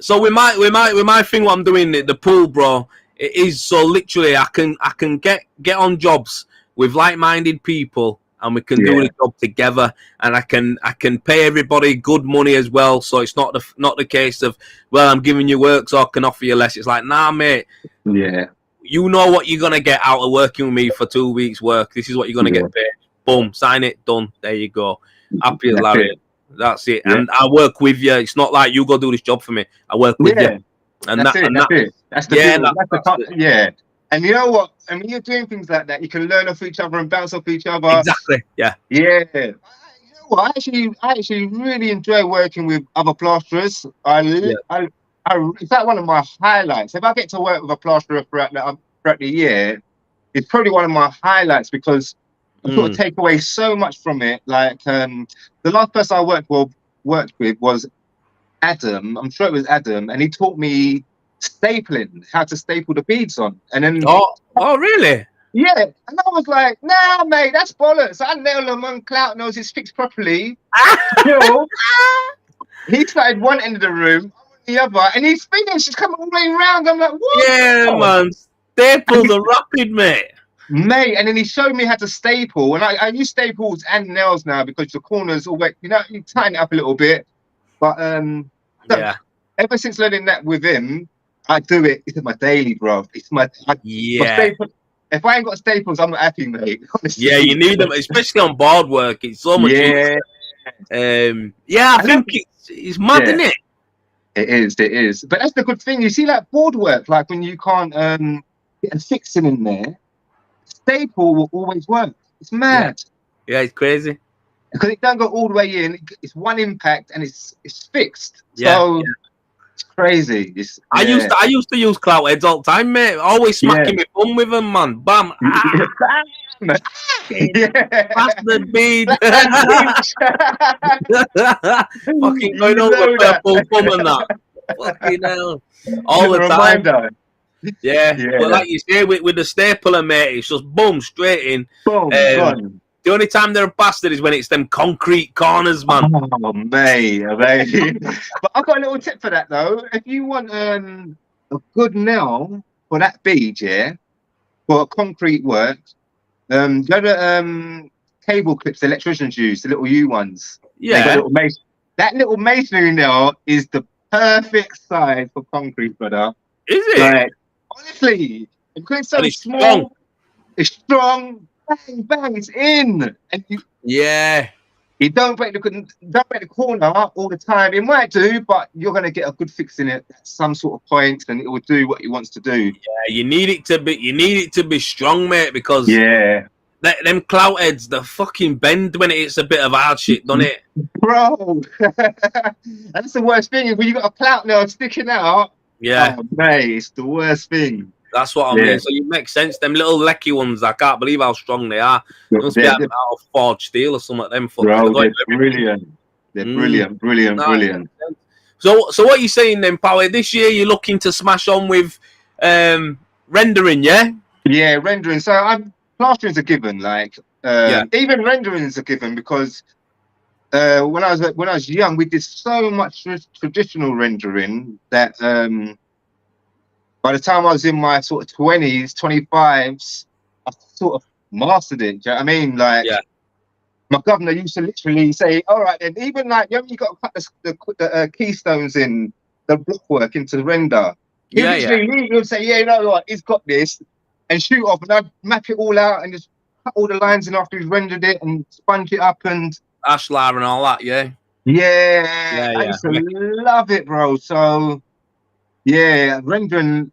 Speaker 1: So with my thing, what I'm doing the pool, bro, it is so literally I can get on jobs with like-minded people, and we can do the job together, and I can pay everybody good money as well. So it's not the case of, well, I'm giving you work so I can offer you less. It's like, nah, mate. Yeah. You know what you're gonna get out of working with me for 2 weeks' work. This is what you're gonna get paid. Boom, sign it, done. There you go. Happy as Larry. That's it. Yeah. And I work with you. It's not like you go do this job for me. I work with you. And that's it. That's
Speaker 2: the And you know what? I mean, you're doing things like that. You can learn off each other and bounce off each other.
Speaker 1: Exactly. Yeah.
Speaker 2: Yeah. You know what? I actually really enjoy working with other plasterers. It's like one of my highlights. If I get to work with a plasterer throughout the year, it's probably one of my highlights, because I sort of take away so much from it. Like the last person I worked with was Adam. I'm sure it was Adam, and he taught me stapling, how to staple the beads on. And then
Speaker 1: really?
Speaker 2: Yeah, and I was like, nah, mate, that's bollocks. I nailed them on Clout Knows it's fixed properly. Still, he started one end of the room, the other, and he's finished. He's coming all the way around. I'm like, what?
Speaker 1: Yeah, man. Staples are rapid, mate.
Speaker 2: Mate, and then he showed me how to staple, and I use staples and nails now because the corners always, you tighten it up a little bit. But
Speaker 1: yeah,
Speaker 2: ever since learning that with him, I do it. It's my daily, bro. It's my staple. If I ain't got staples, I'm not happy, mate. Honestly.
Speaker 1: Yeah, you need them, especially on board work. It's so much easier. I think it's mad, isn't it?
Speaker 2: It is. But that's the good thing. You see, like board work, like when you can't get a fixing in there, staple will always work. It's mad.
Speaker 1: Yeah, it's crazy.
Speaker 2: Because it don't go all the way in. It's one impact and it's fixed.
Speaker 1: Yeah.
Speaker 2: So it's crazy.
Speaker 1: I used to use clout heads all the time, mate. Always smacking my thumb with them, man. Bam.
Speaker 2: Bam.
Speaker 1: Bastard bead. Fucking going over purple thumb and that. Fucking hell. All the time. Yeah. But like you say, with the stapler, mate, it's just boom, straight in.
Speaker 2: Boom,
Speaker 1: the only time they're a bastard is when it's them concrete corners, man.
Speaker 2: Oh, mate. But I've got a little tip for that, though. If you want a good nail for that bead, for concrete work, go to cable clips the electricians use, the little U ones.
Speaker 1: Yeah.
Speaker 2: That little masonry nail is the perfect size for concrete, brother.
Speaker 1: Is it?
Speaker 2: Like, honestly, because it's so small, it's strong. Bang, bang, it's in. And you don't break the corner all the time. It might do, but you're gonna get a good fix in it at some sort of point, and it will do what it wants to do.
Speaker 1: Yeah, you need it to be strong, mate, because them clout heads, they fucking bend when it's a bit of hard shit, don't it?
Speaker 2: Bro, that's the worst thing. When you got a clout nail sticking out, mate, it's the worst thing.
Speaker 1: That's what I mean. So it makes sense. Them little lecky ones, I can't believe how strong they are. They must be out of forged steel or something like them.
Speaker 2: Bro, they're brilliant. They're brilliant.
Speaker 1: So what are you saying then, Power? This year you're looking to smash on with rendering, yeah?
Speaker 2: Yeah, rendering. So plastering's a given. Like even rendering is a given because when I was young, we did so much traditional rendering that by the time I was in my sort of 20s, 25s, I sort of mastered it. Do you know what I mean? Like, my governor used to literally say, all right, then, even like, you got to cut the keystones in the blockwork into the render. He would say, you know what, he's got this, and shoot off, and I'd map it all out and just cut all the lines in after he's rendered it and sponge it up and...
Speaker 1: Ashlar and all that, I
Speaker 2: used to love it, bro. So... yeah, rendering,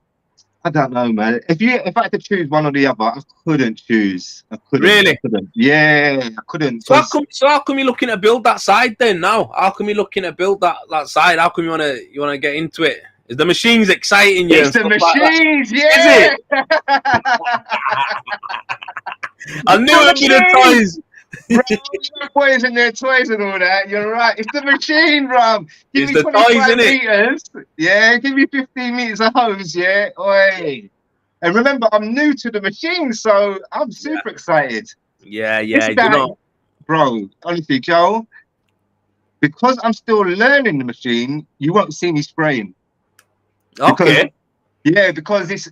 Speaker 2: I don't know, man. If I had to choose one or the other, I couldn't choose.
Speaker 1: Really?
Speaker 2: I couldn't. Yeah, I couldn't.
Speaker 1: So how come you're looking to build that side then now? How come you're looking to build that side? How come you wanna get into it? Is the machines exciting you?
Speaker 2: It's the machines,
Speaker 1: Is it? I knew it'd be the toys.
Speaker 2: Bro, boys and their toys and all that. You're right. It's the machine, bro. Give me 25 meters. Yeah, give me 15 meters of hose. Yeah, oi. And remember, I'm new to the machine, so I'm super excited.
Speaker 1: Yeah. You know,
Speaker 2: bro. Honestly, Joe, because I'm still learning the machine, you won't see me spraying.
Speaker 1: Okay.
Speaker 2: Because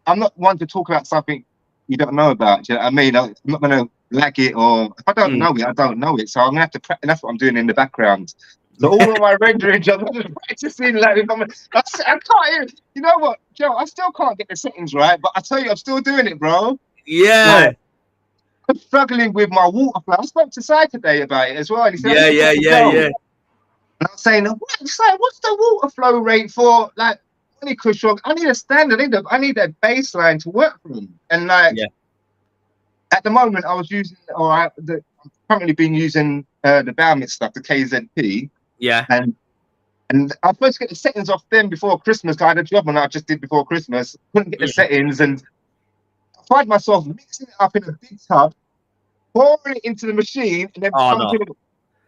Speaker 2: I'm not one to talk about something you don't know about. Do you know what I mean? I'm not going to like it, or if I don't know it, I don't know it. So I'm gonna have to practice. That's what I'm doing in the background. So all of my rendering jobs, I'm just practicing. Like, I can't. You know what, Joe? I still can't get the settings right, but I tell you, I'm still doing it, bro.
Speaker 1: Yeah.
Speaker 2: Like, I'm struggling with my water flow. I spoke to Sai today about it as well. And he said,
Speaker 1: yeah.
Speaker 2: And I was saying, what's the water flow rate for like any cushion? I need a standard. I need a baseline to work from. And like.
Speaker 1: Yeah.
Speaker 2: At the moment, I was using, I've currently been using the Baumet stuff, the KZP.
Speaker 1: Yeah.
Speaker 2: And I was supposed to get the settings off them before Christmas. I had a job and I just did before Christmas. Couldn't get the settings, and I find myself mixing it up in a big tub, pouring it into the machine, and then pumping it.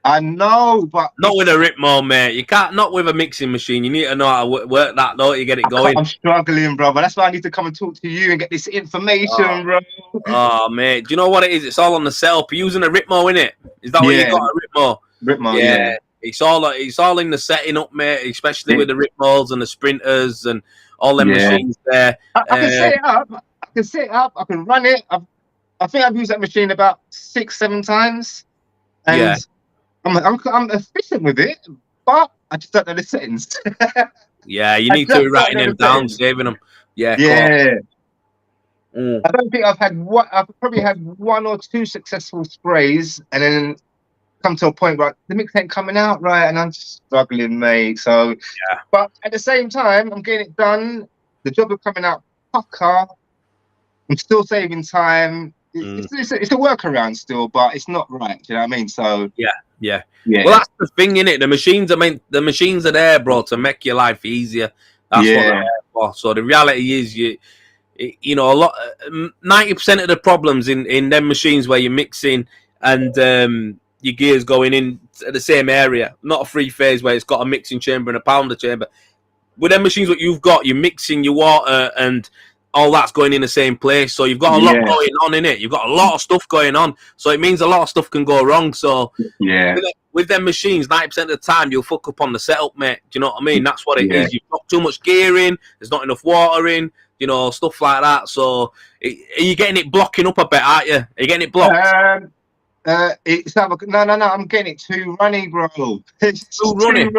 Speaker 2: I know, but
Speaker 1: not with a Ritmo, mate. You can't, not with a mixing machine. You need to know how to work that, though, to get it going.
Speaker 2: I'm struggling, brother. That's why I need to come and talk to you and get this information, bro.
Speaker 1: Oh, mate. Do you know what it is? It's all on the setup. You're using a Ritmo, innit? Is that what you got, a Ritmo?
Speaker 2: Ritmo, yeah.
Speaker 1: It's all in the setting up, mate, especially with the Ritmos and the Sprinters and all them machines there.
Speaker 2: I can set it up. I can run it. I think I've used that machine about 6-7 times. And I'm efficient with it, but I just don't know the settings.
Speaker 1: Yeah, you need to be writing them down, saving them. Yeah.
Speaker 2: I don't think I've probably had 1 or 2 successful sprays, and then come to a point where the mix ain't coming out right, and I'm just struggling, mate. So, but at the same time, I'm getting it done. The job of coming out pucker. I'm still saving time. It's a workaround still, but it's not right. Do you know what I mean? So
Speaker 1: yeah. Well, that's the thing, innit? The machines are there, bro, to make your life easier. That's what they're there for. So the reality is, you know, 90% of the problems in them machines where you're mixing and your gears going in to the same area, not a 3-phase where it's got a mixing chamber and a pounder chamber. With them machines, what you've got, you're mixing your water and all that's going in the same place. So you've got a lot going on in it. You've got a lot of stuff going on. So it means a lot of stuff can go wrong. So with them machines, 90% of the time, you'll fuck up on the setup, mate. Do you know what I mean? That's what it is. You've got too much gear in. There's not enough water in. You know, stuff like that. So are you getting it blocking up a bit, aren't you? Are you getting it blocked?
Speaker 2: No. I'm getting it too runny, bro. It's
Speaker 1: too runny.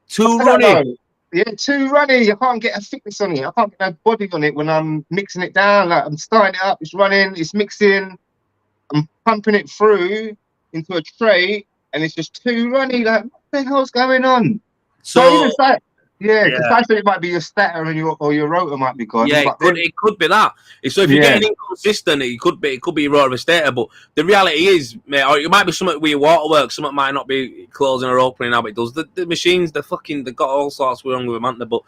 Speaker 1: Too runny.
Speaker 2: Yeah, too runny. I can't get a thickness on it. I can't get no body on it when I'm mixing it down. Like I'm starting it up, it's running, it's mixing. I'm pumping it through into a tray, and it's just too runny. Like, what the hell's going on? So because I think it might be your stator and your rotor might be gone.
Speaker 1: Yeah, it could be that. So if you're getting inconsistent, it could be your rotor or stator. But the reality is, mate, or it might be something with your waterworks. Something might not be closing or opening how it does. The machines, they've got all sorts wrong with them, haven't they? But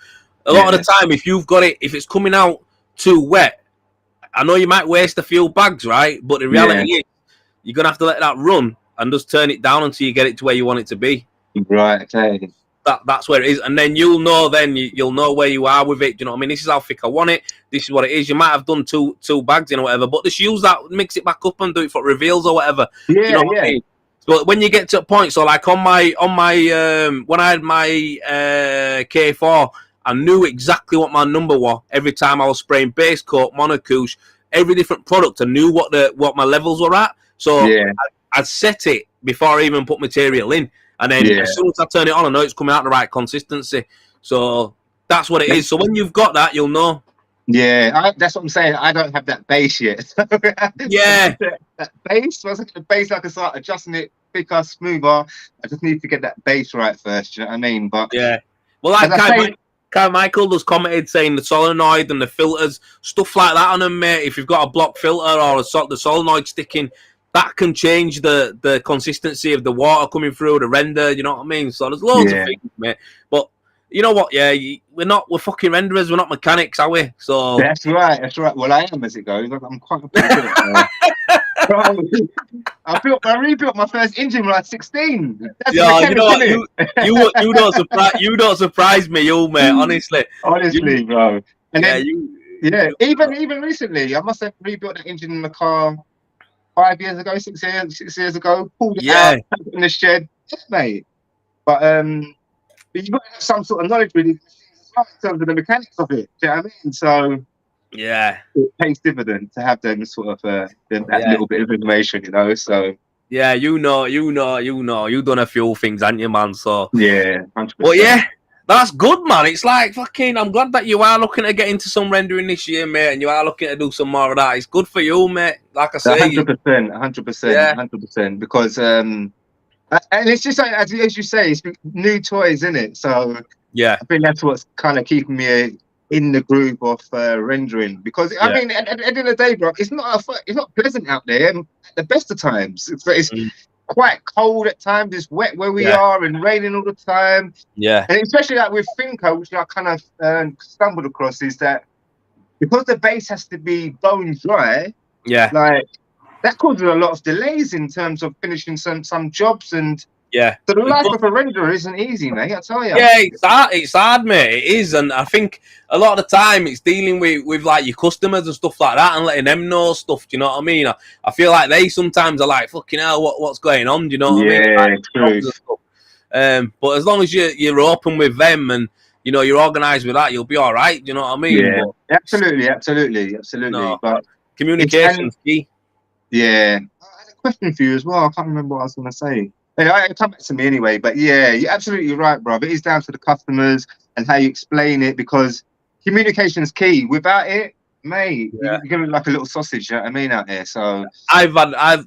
Speaker 1: a lot of the time, if you've got it, if it's coming out too wet, I know you might waste a few bags, right? But the reality is, you're gonna have to let that run and just turn it down until you get it to where you want it to be.
Speaker 2: Right. Okay.
Speaker 1: That's where it is, and then you'll know. Then you'll know where you are with it. Do you know what I mean? This is how thick I want it. This is what it is. You might have done two bags in or whatever, but just use that, mix it back up, and do it for reveals or whatever.
Speaker 2: Yeah,
Speaker 1: you know what I mean? So when you get to a point, so like on my when I had my K4, I knew exactly what my number was every time I was spraying base coat, monocouche, every different product. I knew what my levels were at. So I'd set it before I even put material in. And then as soon as I turn it on, I know it's coming out the right consistency. So that's what it is. So when you've got that, you'll know.
Speaker 2: Yeah, that's what I'm saying. I don't have that base yet. That base, once I get the base, I can start adjusting it thicker, smoother. I just need to get that base right first. Do you know what I mean? But
Speaker 1: well, like Kyle Michael just commented saying the solenoid and the filters, stuff like that on them, mate. If you've got a block filter or the solenoid sticking, that can change the consistency of the water coming through the render. You know what I mean? So there's loads of things, mate. But you know what? Yeah, we're fucking renderers. We're not mechanics, are we? So
Speaker 2: that's right. Well, I am as it goes. I'm quite good at it. I rebuilt my first engine when I was 16. That's
Speaker 1: you don't surprise me, mate. Honestly,
Speaker 2: bro. And even recently, I must have rebuilt that engine in the car 5 years ago, 6 years ago. Pulled it out, put it in the shed, mate. But you've got to have some sort of knowledge with these machines as well in terms of the mechanics of it. Do you know what I mean? So it pays dividend to have them sort of that little bit of information, you know. So
Speaker 1: you've done a few things, haven't you, man? So
Speaker 2: 100%.
Speaker 1: Well, that's good, man. It's like fucking. I'm glad that you are looking to get into some rendering this year, mate, and you are looking to do some more of that. It's good for you, mate. Like I say,
Speaker 2: 100%. Because and it's just like as you say, it's new toys, isn't it? So I think that's what's kind of keeping me in the groove of rendering. Because I mean, at the end of the day, bro, it's not pleasant out there at the best of times. It's quite cold at times. It's wet where we are and raining all the time. And especially like with Finco, which I kind of stumbled across, is that because the base has to be bone dry. Like that causes a lot of delays in terms of finishing some jobs. And
Speaker 1: yeah,
Speaker 2: so the life of a renderer isn't easy, mate. I tell you.
Speaker 1: Yeah, it's hard, mate. It is, and I think a lot of the time it's dealing with like your customers and stuff like that, and letting them know stuff. Do you know what I mean? I feel like they sometimes are like, "Fucking hell, what's going on?" Do you know what I mean? Like,
Speaker 2: true.
Speaker 1: But as long as you're open with them and you're organised with that, you'll be all right. Do you know what I mean?
Speaker 2: Yeah,
Speaker 1: but,
Speaker 2: absolutely.
Speaker 1: No,
Speaker 2: But
Speaker 1: communication's key.
Speaker 2: Yeah, I had a question for you as well. I can't remember what I was going to say. Anyway, it'll come back to me anyway. But yeah, you're absolutely right, bro. It is down to the customers and how you explain it, because communication is key. Without it, mate, you're gonna look like a little sausage. You know what I mean, out there. So
Speaker 1: I've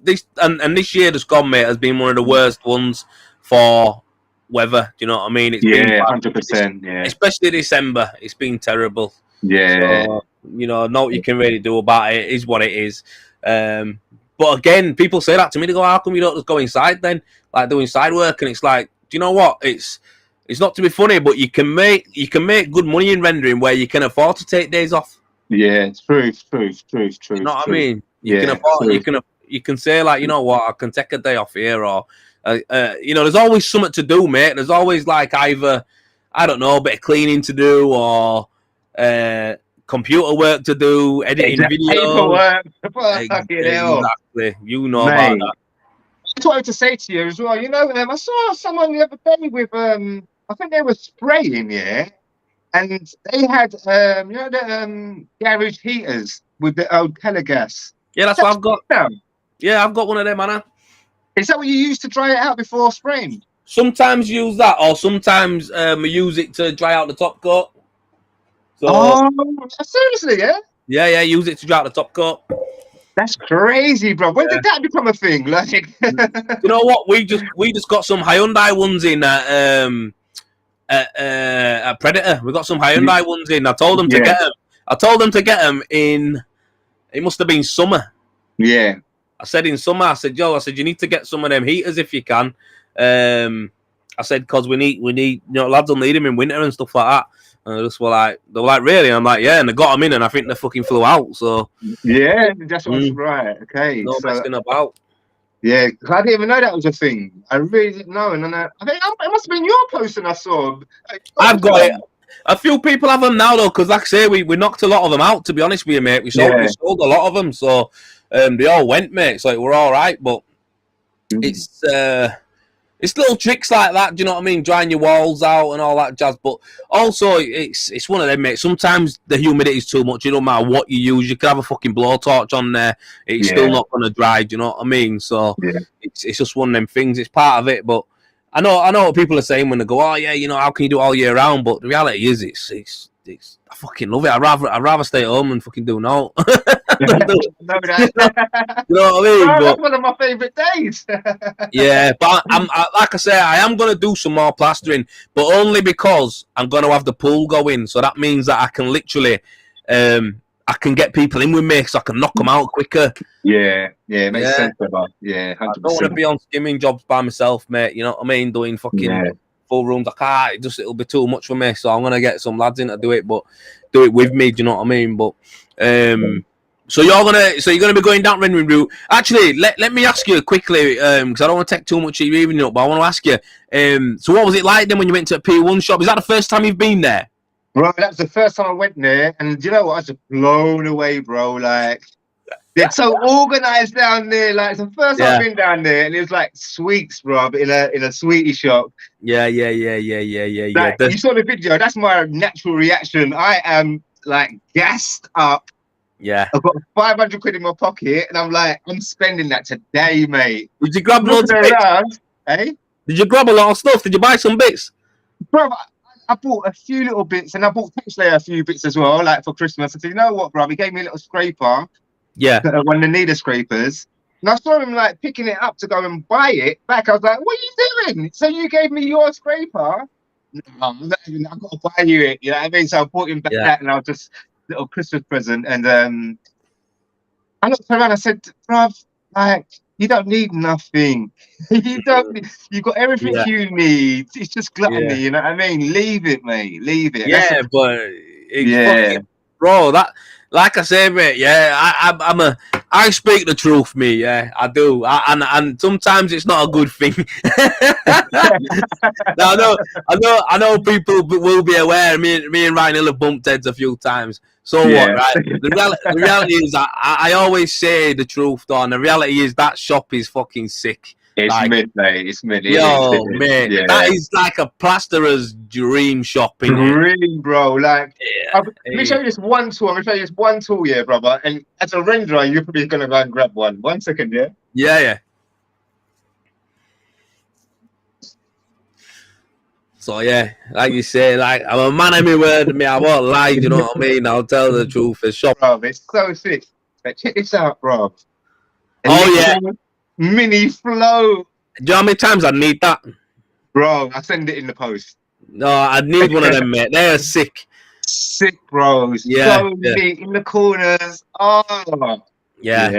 Speaker 1: this this year that's gone, mate, has been one of the worst ones for weather. Do you know what I mean? It's been
Speaker 2: 100%. Yeah,
Speaker 1: especially December. It's been terrible.
Speaker 2: Yeah.
Speaker 1: So, not what you can really do about it. It is what it is. But again, people say that to me. They go, "How come you don't just go inside then, like doing side work?" And it's like, do you know what? It's not to be funny, but you can make good money in rendering where you can afford to take days off.
Speaker 2: Yeah, true.
Speaker 1: You know what I mean? You can afford. You can say like, you know what? I can take a day off here, or there's always something to do, mate. There's always like either, I don't know, a bit of cleaning to do, or computer work to do, editing videos. Exactly. You know about that.
Speaker 2: I just wanted to say to you as well, I saw someone the other day with I think they were spraying, and they had the garage heaters with the old Telegas.
Speaker 1: Yeah, that's what I've got. Yeah, I've got one of them, Anna.
Speaker 2: Is that what you use to dry it out before spraying?
Speaker 1: Sometimes use that, or sometimes we use it to dry out the top coat.
Speaker 2: So, seriously, yeah?
Speaker 1: Yeah, use it to dry out the top coat.
Speaker 2: That's crazy, bro. When did that become a thing? Like,
Speaker 1: you know what? We just got some Hyundai ones in at Predator. We got some Hyundai ones in. I told them to get them. I told them to get them in. It must have been summer.
Speaker 2: Yeah.
Speaker 1: I said in summer. I said, Joe. I said you need to get some of them heaters if you can. I said because we need lads will need them in winter and stuff like that. And they were like, really? And I'm like, yeah. And they got them in, and I think they fucking flew out. So
Speaker 2: yeah, that's what's right. Okay,
Speaker 1: no messing about.
Speaker 2: Yeah, because I didn't even know that was a thing. I really didn't know. And then I think it must have been your post, and I saw.
Speaker 1: I've got it. A few people have them now though, because like I say, we knocked a lot of them out. To be honest with you, mate, we sold a lot of them, so they all went, mate. So we're all right, but it's little tricks like that. Do you know what I mean? Drying your walls out and all that jazz. But also, it's one of them, mate. Sometimes the humidity is too much. It don't matter what you use. You can have a fucking blowtorch on there. It's still not going to dry. Do you know what I mean? So it's just one of them things. It's part of it. But I know what people are saying when they go, "Oh yeah, how can you do it all year round?" But the reality is, it's I fucking love it. I'd rather stay at home and fucking do no. You know what I mean?
Speaker 2: That's one of my favourite days.
Speaker 1: Yeah, but like I say, I am going to do some more plastering, but only because I'm going to have the pool going. So that means that I can literally, I can get people in with me, so I can knock them out quicker.
Speaker 2: Yeah, it makes sense. Yeah, 100%.
Speaker 1: I don't want to be on skimming jobs by myself, mate. You know what I mean? Doing fucking full rooms. I can't. It'll be too much for me. So I'm going to get some lads in to do it, but do it with me. Do you know what I mean? But So you're gonna be going down rendering route. Actually, let me ask you quickly, because I don't want to take too much of your evening up, but I want to ask you. So what was it like then when you went to a P1 shop? Is that the first time you've been there?
Speaker 2: Bro, that was the first time I went there, and you know what? I was just blown away, bro. Like they're so organized down there. Like it's the first time I've been down there, and it was like sweets, bro, in a sweetie shop.
Speaker 1: Yeah.
Speaker 2: Like, you saw the video. That's my natural reaction. I am like gassed up.
Speaker 1: Yeah,
Speaker 2: I've got 500 quid in my pocket, and I'm like, I'm spending that today, mate.
Speaker 1: Did you grab loads of bits?
Speaker 2: Eh?
Speaker 1: Did you grab a lot of stuff? Did you buy some bits?
Speaker 2: Bro, I bought a few little bits, and I bought Taxlayer a few bits as well, like for Christmas. I said, you know what, bro? He gave me a little scraper.
Speaker 1: Yeah.
Speaker 2: When they need a scrapers. And I saw him like picking it up to go and buy it back. I was like, what are you doing? So you gave me your scraper? No, I've got to buy you it. You know what I mean? So I bought him back that, and I was just little Christmas present. And I looked around, I said, bruv, like, you don't need nothing. You got everything you need. It's just gluttony, you know what I mean? Leave it, mate. Leave it.
Speaker 1: Yeah, but fucking, bro, like I say, mate, yeah, I speak the truth, me, yeah, I do, and sometimes it's not a good thing. Now, I know people will be aware. Me and Ryan Hill have bumped heads a few times. So what, right? The reality is, I always say the truth, though, and the reality is that shop is fucking sick.
Speaker 2: It's like, midnight. It's midnight.
Speaker 1: Yo, man, that is like a plasterer's dream shop,
Speaker 2: dream, bro. Like, let me show you this one tool. I'm gonna show you this one tool, yeah, brother. And as a renderer, you're probably gonna go and grab one. 1 second, yeah.
Speaker 1: Yeah. So yeah, like you say, like I'm a man of my word. Me, I won't lie. You know what I mean? I'll tell the truth. The shop,
Speaker 2: bro. It's so sick. Like, check this out, bro.
Speaker 1: Yeah.
Speaker 2: Mini flow.
Speaker 1: Do you know how many times I need that?
Speaker 2: Bro, I send it in the post.
Speaker 1: No, I need one of them, mate. They're sick.
Speaker 2: Sick, bros.
Speaker 1: Yeah.
Speaker 2: So neat in the corners. Oh.
Speaker 1: Yeah.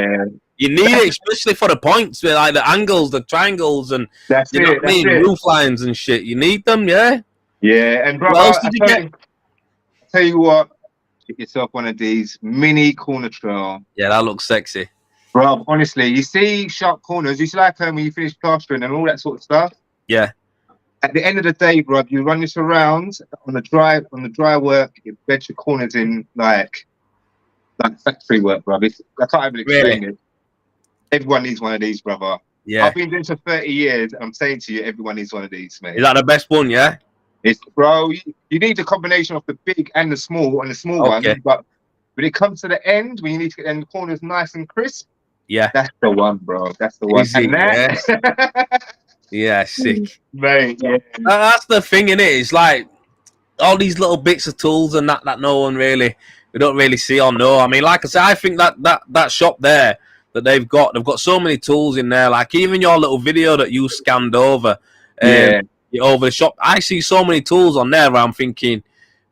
Speaker 1: You need it, especially for the points, with like the angles, the triangles, and
Speaker 2: that's
Speaker 1: you know what I mean, roof lines and shit. You need them, yeah.
Speaker 2: Yeah, and bro,
Speaker 1: what else did you get?
Speaker 2: Tell you what, get yourself one of these mini corner trail.
Speaker 1: Yeah, that looks sexy.
Speaker 2: Bro, honestly, you see sharp corners. You see like when you finish plastering and all that sort of stuff.
Speaker 1: Yeah.
Speaker 2: At the end of the day, bro, you run this around on the dry work. You bed your corners in like factory work, bro. I can't even explain it. Everyone needs one of these, brother.
Speaker 1: Yeah.
Speaker 2: I've been doing this for 30 years. I'm saying to you, everyone needs one of these, mate.
Speaker 1: Is that the best one? Yeah.
Speaker 2: It's, bro. You need the combination of the big and the small one. But when it comes to the end, when you need to get the corners nice and crisp,
Speaker 1: yeah,
Speaker 2: that's the one, bro. That's the one.
Speaker 1: Easy,
Speaker 2: and that,
Speaker 1: yeah, sick,
Speaker 2: mate. Yeah.
Speaker 1: That's the thing, innit? It's like all these little bits of tools and that no one we don't really see or know. I mean, like I said, I think that shop there that they've got so many tools in there. Like even your little video that you scanned over, over the shop, I see so many tools on there where I'm thinking,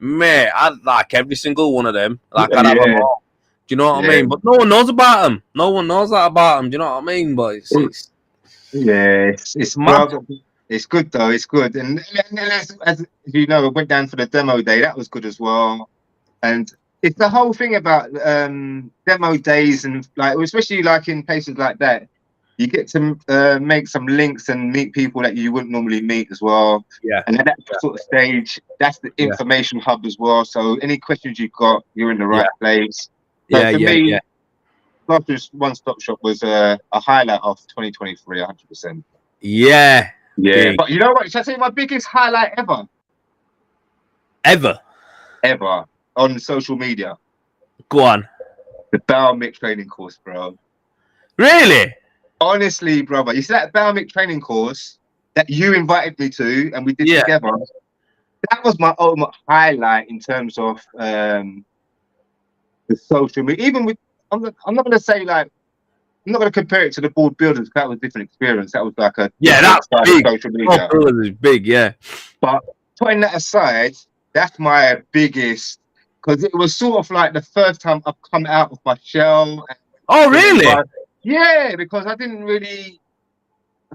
Speaker 1: mate, I'd like every single one of them. Like I'd have them all. Do you know what I mean? But no one knows about them. No one knows that about them. Do you know what I mean? But it's
Speaker 2: mad. It's good though. It's good. And as you know, I went down for the demo day. That was good as well. And it's the whole thing about demo days and like, especially like in places like that, you get to make some links and meet people that you wouldn't normally meet as well. Yeah. And at that sort of stage, that's the information hub as well. So any questions you've got, you're in the right place. So for me, Plasterer's One Stop Shop was a highlight of 2023, 100%.
Speaker 1: Yeah.
Speaker 2: Yeah. But you know what? Should I say my biggest highlight ever? Ever on social media?
Speaker 1: Go on.
Speaker 2: The Baomic training course, bro.
Speaker 1: Really?
Speaker 2: Honestly, brother. You see that Baomic training course that you invited me to and we did together? That was my ultimate highlight in terms of the social media. Even with, I'm not going to say like, I'm not going to compare it to the board builders. That was a different experience. That was like a
Speaker 1: that's big.
Speaker 2: Social media.
Speaker 1: Board builders is big, yeah.
Speaker 2: But putting that aside, that's my biggest, because it was sort of like the first time I've come out of my shell.
Speaker 1: Oh, really?
Speaker 2: Yeah, because I've never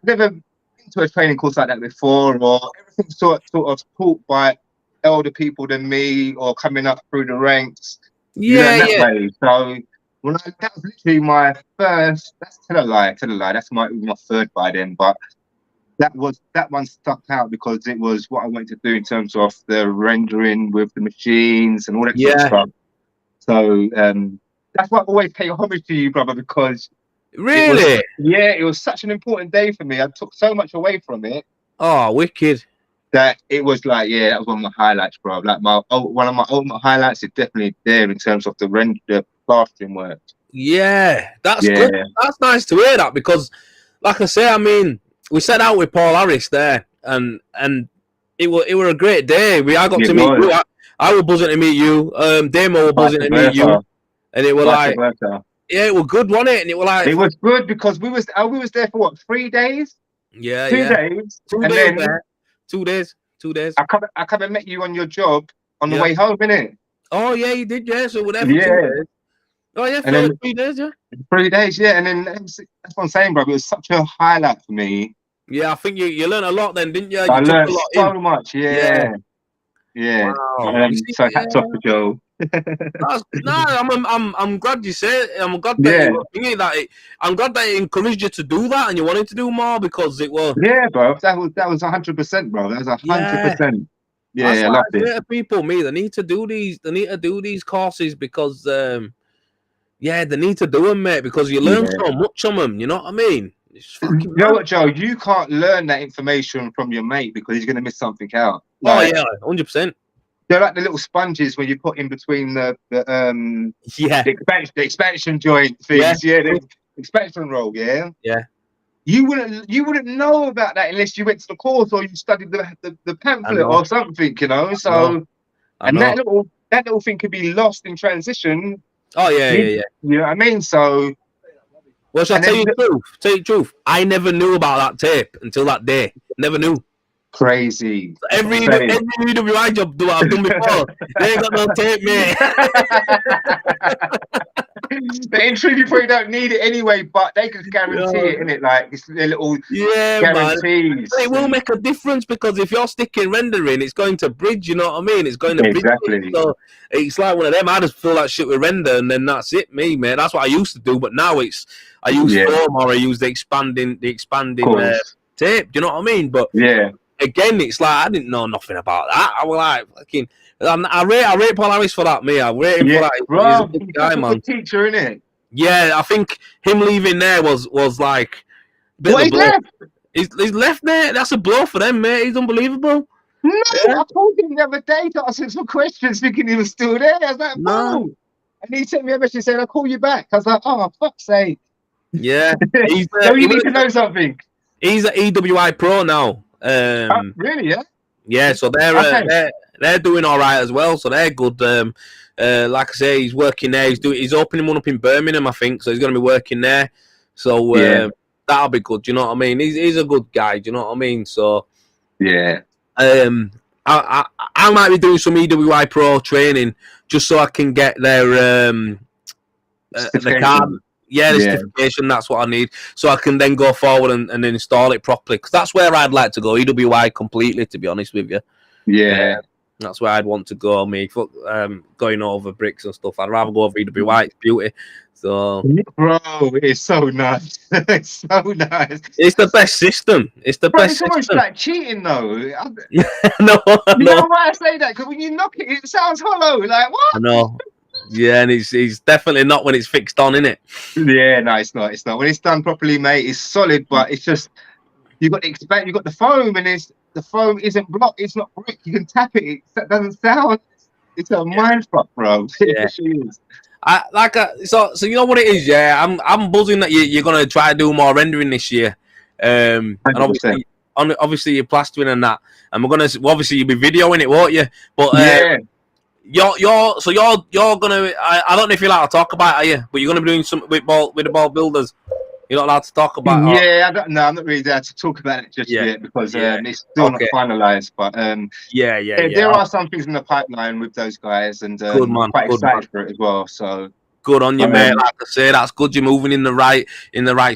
Speaker 2: been to a training course like that before, or everything sort of taught by elder people than me, or coming up through the ranks. Way. So that was literally my first. That's tell a lie. That's my third by then, but that one stuck out because it was what I wanted to do in terms of the rendering with the machines and all that sort of stuff. So that's why I always pay homage to you, brother, because
Speaker 1: really,
Speaker 2: it was such an important day for me. I took so much away from it.
Speaker 1: Oh, wicked.
Speaker 2: That it was like, that was one of my highlights, bro. Like one of my ultimate highlights is definitely there in terms of the plastering work. Yeah,
Speaker 1: that's good. That's nice to hear that because, like I say, I mean, we set out with Paul Harris there, and it were a great day. I got to meet you. I was buzzing to meet you. Demo was buzzing to meet you, and it was like, it was good, wasn't it? And it was like,
Speaker 2: it was good because we was there for what, 3 days?
Speaker 1: Yeah,
Speaker 2: 2 days,
Speaker 1: 2 days. Then, 2 days. 2 days.
Speaker 2: I come and met you on your job on the way home, innit?
Speaker 1: Oh yeah, you did, so whatever. Yeah. Oh yeah, for 3 days,
Speaker 2: 3 days, and then that's what I'm saying, bro. It was such a highlight for me.
Speaker 1: Yeah, I think you learned a lot then, didn't you?
Speaker 2: I learned so much, yeah. Wow. So hats off to Joe.
Speaker 1: I'm glad you said. I'm glad that you were thinking that. I'm glad that it encouraged you to do that, and you wanted to do more because it was.
Speaker 2: Yeah, bro. That was 100%, bro. That was 100%. Yeah, I loved it.
Speaker 1: People, they need to do these. They need to do these courses because, they need to do them, mate. Because you learn so much from them. You know what I mean?
Speaker 2: You know what, Joe? You can't learn that information from your mate because he's going to miss something out.
Speaker 1: Like, 100%.
Speaker 2: They're like the little sponges when you put in between the expansion joint things. The expansion roll. Yeah. You wouldn't know about that unless you went to the course or you studied the pamphlet or something, you know. So that little thing could be lost in transition.
Speaker 1: Oh yeah.
Speaker 2: You know what I mean? So.
Speaker 1: Well, shall I tell you the truth? Tell you the truth. I never knew about that tape until that day. Never knew.
Speaker 2: Crazy.
Speaker 1: Every UWI job I've done before, they ain't got no tape, mate.
Speaker 2: But in truth, you probably don't need it anyway, but they can guarantee it, innit? Like, it's their little guarantees.
Speaker 1: Man. It will make a difference because if you're sticking rendering, it's going to bridge, you know what I mean? It's going to bridge.
Speaker 2: Exactly.
Speaker 1: So it's like one of them. I just fill that shit with render and then that's it, me, man. That's what I used to do, but now I use foam or I use the expanding tape. Do you know what I mean? But again, it's like I didn't know nothing about that. I was like, fucking. I rate Paul Harris for that, me. I rate him for that.
Speaker 2: Bro, he's a good guy, man. Teacher, innit?
Speaker 1: Yeah, I think him leaving there was like.
Speaker 2: He's left.
Speaker 1: He's left there. That's a blow for them, mate. He's unbelievable.
Speaker 2: No, I told him the other day to ask him some questions, thinking he was still there. I was like, no. And he sent me a message saying, "I'll call you back." I was like, "Oh, fuck's sake."
Speaker 1: Yeah,
Speaker 2: so you need to know something.
Speaker 1: He's at EWI Pro now.
Speaker 2: Really? Yeah.
Speaker 1: Yeah, so they're doing all right as well. So they're good. Like I say, he's working there. He's opening one up in Birmingham, I think. So he's going to be working there. So that'll be good. Do you know what I mean? He's a good guy. Do you know what I mean? So I might be doing some EWI Pro training just so I can get their the card. Yeah, the certification, that's what I need. So I can then go forward and install it properly. Because that's where I'd like to go, EWI completely, to be honest with you.
Speaker 2: Yeah.
Speaker 1: That's where I'd want to go, me. Going over bricks and stuff. I'd rather go over EWI. It's beauty. So,
Speaker 2: bro, it's so nice. It's so nice.
Speaker 1: It's the best system. It's the best system.
Speaker 2: It's almost like cheating, though.
Speaker 1: No.
Speaker 2: You know why I say that? Because when you knock it, it sounds hollow. Like, what?
Speaker 1: I know. Yeah, and it's definitely not when it's fixed on, innit?
Speaker 2: Yeah, no, it's not. It's not. When it's done properly, mate, it's solid, but it's just you got the foam, and the foam isn't blocked. It's not brick. You can tap it. It doesn't sound. It's a mind fuck, bro.
Speaker 1: Yeah. So you know what it is, yeah. I'm buzzing that you're gonna try to do more rendering this year, and obviously you're plastering and that, and obviously you'll be videoing it, won't you? But You're gonna. I don't know if you're allowed to talk about it, are you? But you're gonna be doing some with the ball builders. You're not allowed to talk about it.
Speaker 2: Yeah, I'm not really allowed to talk about it just yet because it's still not finalised. But there are some things in the pipeline with those guys, and I'm quite excited for it as well. So
Speaker 1: good on you, mate. Like I say, that's good. You're moving in the right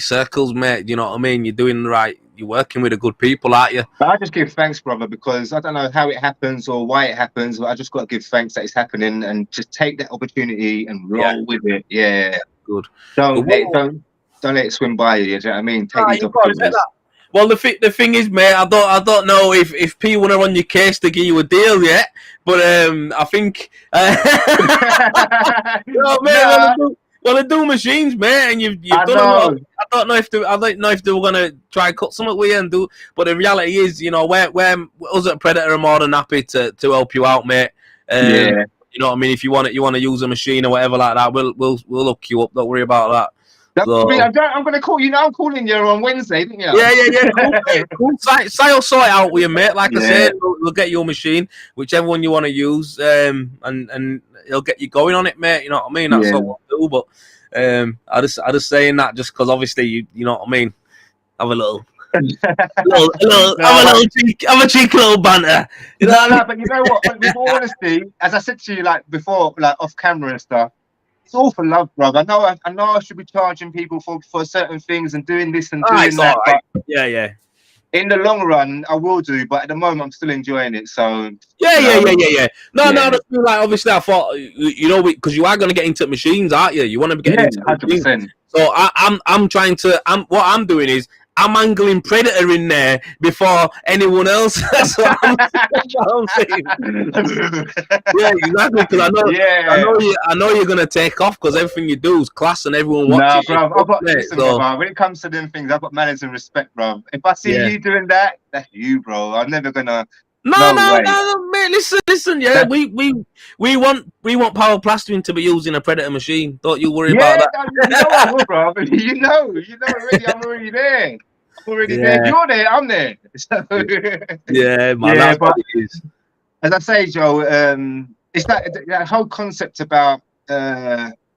Speaker 1: circles, mate. You know what I mean? You're doing the right. You're working with the good people, aren't you?
Speaker 2: But I just give thanks, brother, because I don't know how it happens or why it happens, but I just got to give thanks that it's happening and just take that opportunity and roll with it. Yeah.
Speaker 1: Good.
Speaker 2: Don't let it swim by you. Do you know what I mean? Take these opportunities.
Speaker 1: Well, the thing is, mate, I don't know if P want to run your case to give you a deal yet, but I think Well, they do machines, man, and you've done a lot. I don't know if they were gonna try and cut something with you and do, but the reality is, you know, we're us at Predator are more than happy to help you out, mate. You know what I mean? If you want to use a machine or whatever like that, we'll hook you up. Don't worry about that.
Speaker 2: I'm going to call you now. I'm calling you on Wednesday, didn't you?
Speaker 1: Yeah. Cool. I'll sort it out with you, mate. Like I said, we'll get your machine, whichever one you want to use, and it'll get you going on it, mate. You know what I mean? That's what we'll do. But I just saying that just because obviously you know what I mean. Have a little. Have a cheeky little banter.
Speaker 2: But you know what? With all honesty, as I said to you like before, like off camera and stuff. It's all for love, brother. I know I should be charging people for certain things and doing this and doing that.
Speaker 1: Right. But
Speaker 2: in the long run, I will do, but at the moment, I'm still enjoying it. So
Speaker 1: yeah. No, that's like obviously I thought because you are going to get into machines, aren't you? You want to get into
Speaker 2: 100%.
Speaker 1: So I'm trying to. What I'm doing is I'm angling Predator in there before anyone else. That's what I'm saying. Yeah, exactly. Because I know you're gonna take off because everything you do is class and everyone watches.
Speaker 2: Nah, bro. Bro, when it comes to them things, I've got manners and respect, bro. If I see you doing that, that's you, bro. I'm never gonna. No,
Speaker 1: mate. Listen. Yeah, we want power plastering to be used in a Predator machine. Don't you worry about that.
Speaker 2: You know I will, bro. You know already. I'm already there. There. If you're there, I'm there. So,
Speaker 1: yeah, man. That's what it is.
Speaker 2: As I say, Joe, it's that whole concept about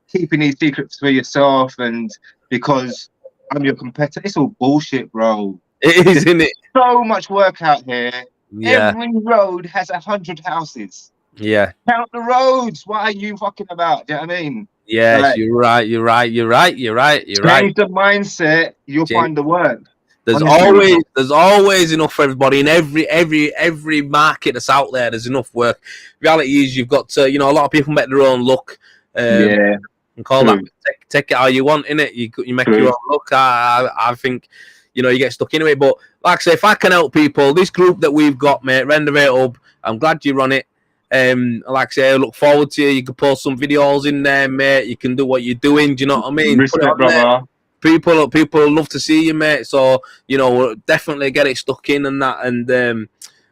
Speaker 2: keeping these secrets for yourself and because I'm your competitor. It's all bullshit, bro.
Speaker 1: It is, isn't it?
Speaker 2: So much work out here.
Speaker 1: Yeah.
Speaker 2: Every road has 100 houses.
Speaker 1: Yeah.
Speaker 2: Count the roads. What are you fucking about? Do you know what I mean?
Speaker 1: Yes, like, you're right. Change
Speaker 2: the mindset. You'll find the work.
Speaker 1: There's always enough for everybody in every market that's out there. There's enough work. Reality is you've got to, a lot of people make their own luck. And call that take it how you want, innit? You make your own luck. I think, you get stuck into it. But like I say, if I can help people, this group that we've got, mate, Renovate Hub, I'm glad you run it. Like I say, I look forward to you. You can post some videos in there, mate. You can do what you're doing. Do you know what I mean?
Speaker 2: Respect, brother.
Speaker 1: People love to see you, mate. So we'll definitely get it stuck in and that. And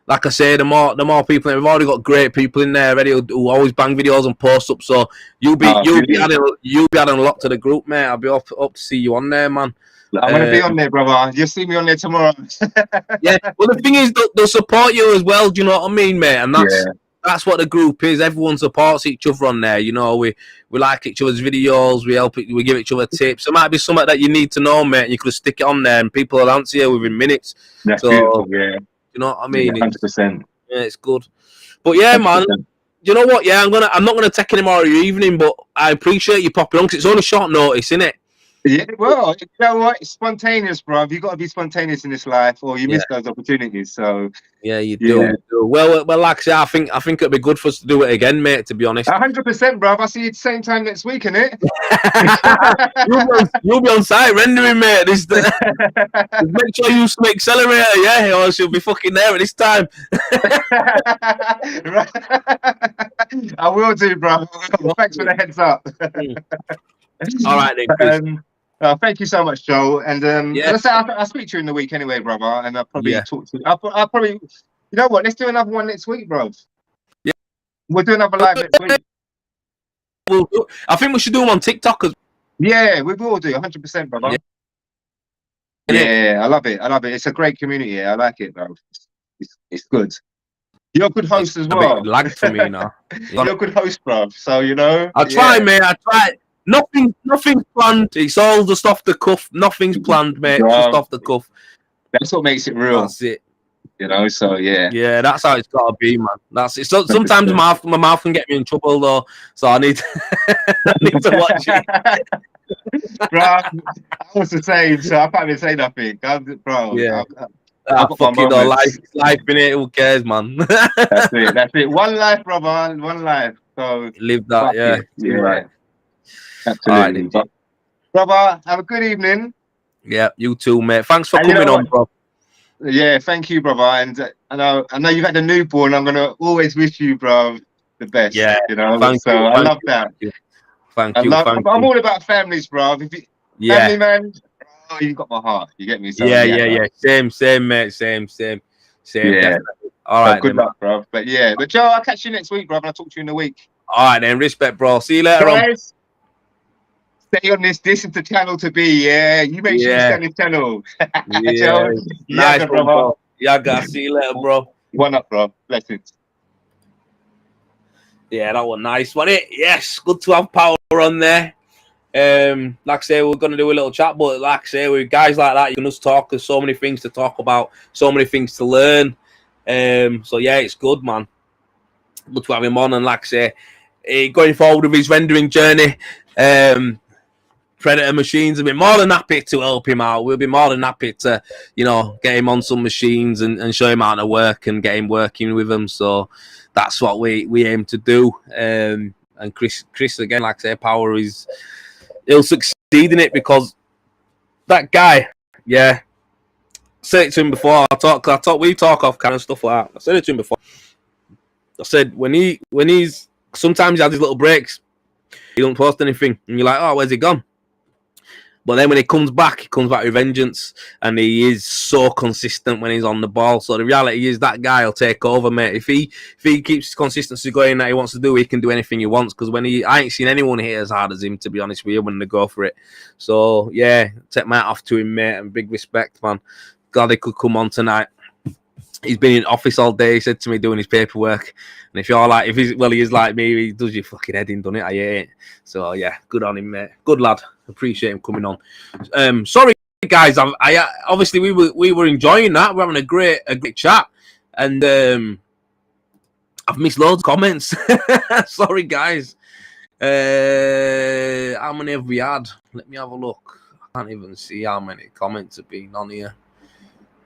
Speaker 1: like I say, the more people, we've already got great people in there already who always bang videos and post up. So you'll be adding a lot to the group, mate. I'll be up to see you on there, man.
Speaker 2: I'm gonna be on there, brother. You'll see me on there tomorrow.
Speaker 1: Yeah. Well, the thing is, they'll support you as well. Do you know what I mean, mate? And that's what the group is. Everyone supports each other on there. We like each other's videos. We give each other tips. It might be something that you need to know, mate. You could stick it on there, and people will answer you within minutes.
Speaker 2: That's beautiful, yeah.
Speaker 1: You know what I mean?
Speaker 2: 100%.
Speaker 1: Yeah, it's good. But yeah, 100%. Man. You know what? Yeah, I'm not gonna take any more of your evening, but I appreciate you popping on because it's only short notice, isn't it?
Speaker 2: Yeah, well, you know what? It's spontaneous, bro. You've got to be spontaneous in this life, or you miss those opportunities. So
Speaker 1: yeah, you do. Well, like I say, I think it'd be good for us to do it again, mate. To be honest,
Speaker 2: 100%, bro. I'll see you at the same time next week, innit?
Speaker 1: You'll be on site rendering, mate. Make sure you use some accelerator, yeah, or she'll be fucking there at this time.
Speaker 2: I will do, bro. Thanks for the heads up.
Speaker 1: All right, then.
Speaker 2: Thank you so much, Joe. And as I say, I'll speak to you in the week anyway, brother. And I'll probably talk to you. I'll probably, you know what? Let's do another one next week, bro.
Speaker 1: Yeah,
Speaker 2: we'll do another live next week.
Speaker 1: I think we should do them on TikTok.
Speaker 2: Yeah, we will do 100%, brother. Yeah, I love it. It's a great community. I like it, bro. It's good. You're a good host as well.
Speaker 1: Lag for me now.
Speaker 2: You're a good host, bro. So
Speaker 1: I try, mate. I try. Nothing's planned. It's all just off the cuff. Nothing's planned, mate. Just off the cuff.
Speaker 2: That's what makes it real.
Speaker 1: That's it.
Speaker 2: So yeah.
Speaker 1: Yeah, that's how it's got to be, man. That's it. So, sometimes my mouth can get me in trouble, though. So I need to watch it.
Speaker 2: Bro, I was the same, so I can't even say nothing. Bro,
Speaker 1: yeah. Fucking life in it. Who cares, man?
Speaker 2: That's it. One life, brother. One life. So
Speaker 1: live that, yeah.
Speaker 2: Yeah. Right. Absolutely. Right, brother, have a good evening.
Speaker 1: Yeah, you too, mate. Thanks for coming on, bro.
Speaker 2: Yeah, thank you, brother. And I know you've had a newborn. I'm gonna always wish you, bro, the best.
Speaker 1: Yeah,
Speaker 2: I love that.
Speaker 1: Thank you.
Speaker 2: I'm all about families, bro. Family man. Oh, you got my heart. You get me? So,
Speaker 1: yeah. Same, mate. Same. Yeah.
Speaker 2: Definitely. All right. Good luck, bro. But Joe, I'll catch you next week, bro. And I'll talk to you in a week.
Speaker 1: All right, then. Respect, bro. See you later on.
Speaker 2: Stay on this. This is the channel to be. Yeah, you make sure you stay on this channel.
Speaker 1: Yeah. Nice, bro. Yaga. See you later, bro.
Speaker 2: One up, bro. Blessings.
Speaker 1: Yeah, that was nice, wasn't it? Yes, good to have power on there. Like I say, we're going to do a little chat, but like I say, with guys like that, you can just talk. There's so many things to talk about, so many things to learn. So yeah, it's good, man. Good to have him on, and like I say, going forward with his rendering journey, Predator Machines will be more than happy to help him out. We'll be more than happy to, get him on some machines and show him how to work and get him working with them. So that's what we aim to do. And Chris again, like I say, Power he'll succeed in it because that guy, yeah. I said it to him before. We talk off kind of stuff like that. I said it to him before. I said when he's sometimes he has his little breaks, he don't post anything, and you're like, oh, where's he gone? But then when he comes back with vengeance, and he is so consistent when he's on the ball. So the reality is that guy will take over, mate. If he keeps his consistency going that he wants to do, he can do anything he wants. Because I ain't seen anyone hit as hard as him, to be honest with you, when they go for it. So yeah, take my hat off to him, mate, and big respect, man. Glad he could come on tonight. He's been in office all day. He said to me doing his paperwork, and he is like me, he does your fucking head in, done it. I hate it. So yeah, good on him, mate. Good lad. Appreciate him coming on. Sorry guys, I obviously we were enjoying that. We're having a great chat, and I've missed loads of comments. Sorry guys. How many have we had? Let me have a look. I can't even see how many comments have been on here.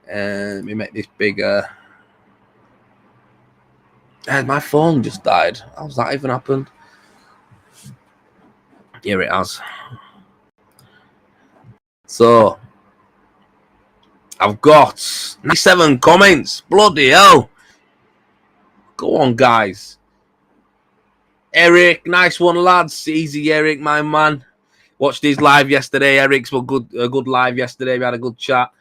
Speaker 1: Let me make this bigger. My phone just died. How's that even happened? Here it has. So, I've got 97 comments. Bloody hell. Go on, guys. Eric, nice one, lads. Easy, Eric, my man. Watched his live yesterday. Eric's a good live yesterday. We had a good chat.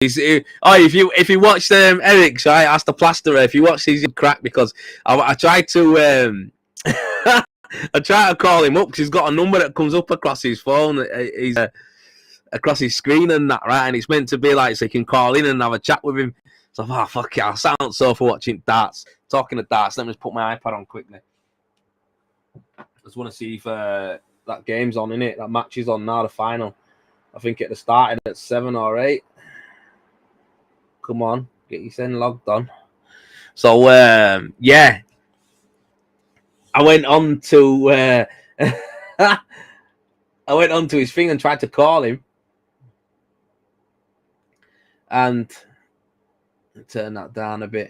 Speaker 1: If you watched Eric's, right, asked the plasterer if you watched his crack, because I tried to I try to call him up because he's got a number that comes up across his phone. He's across his screen and that, right? And it's meant to be like so you can call in and have a chat with him. So fuck it, I sound so for watching darts. Talking of darts, let me just put my iPad on quickly. I just want to see if that game's on, innit? That match is on now, the final. I think it started at 7 or 8. Come on, get your send logged on. So yeah, I went on to his thing and tried to call him, and turn that down a bit.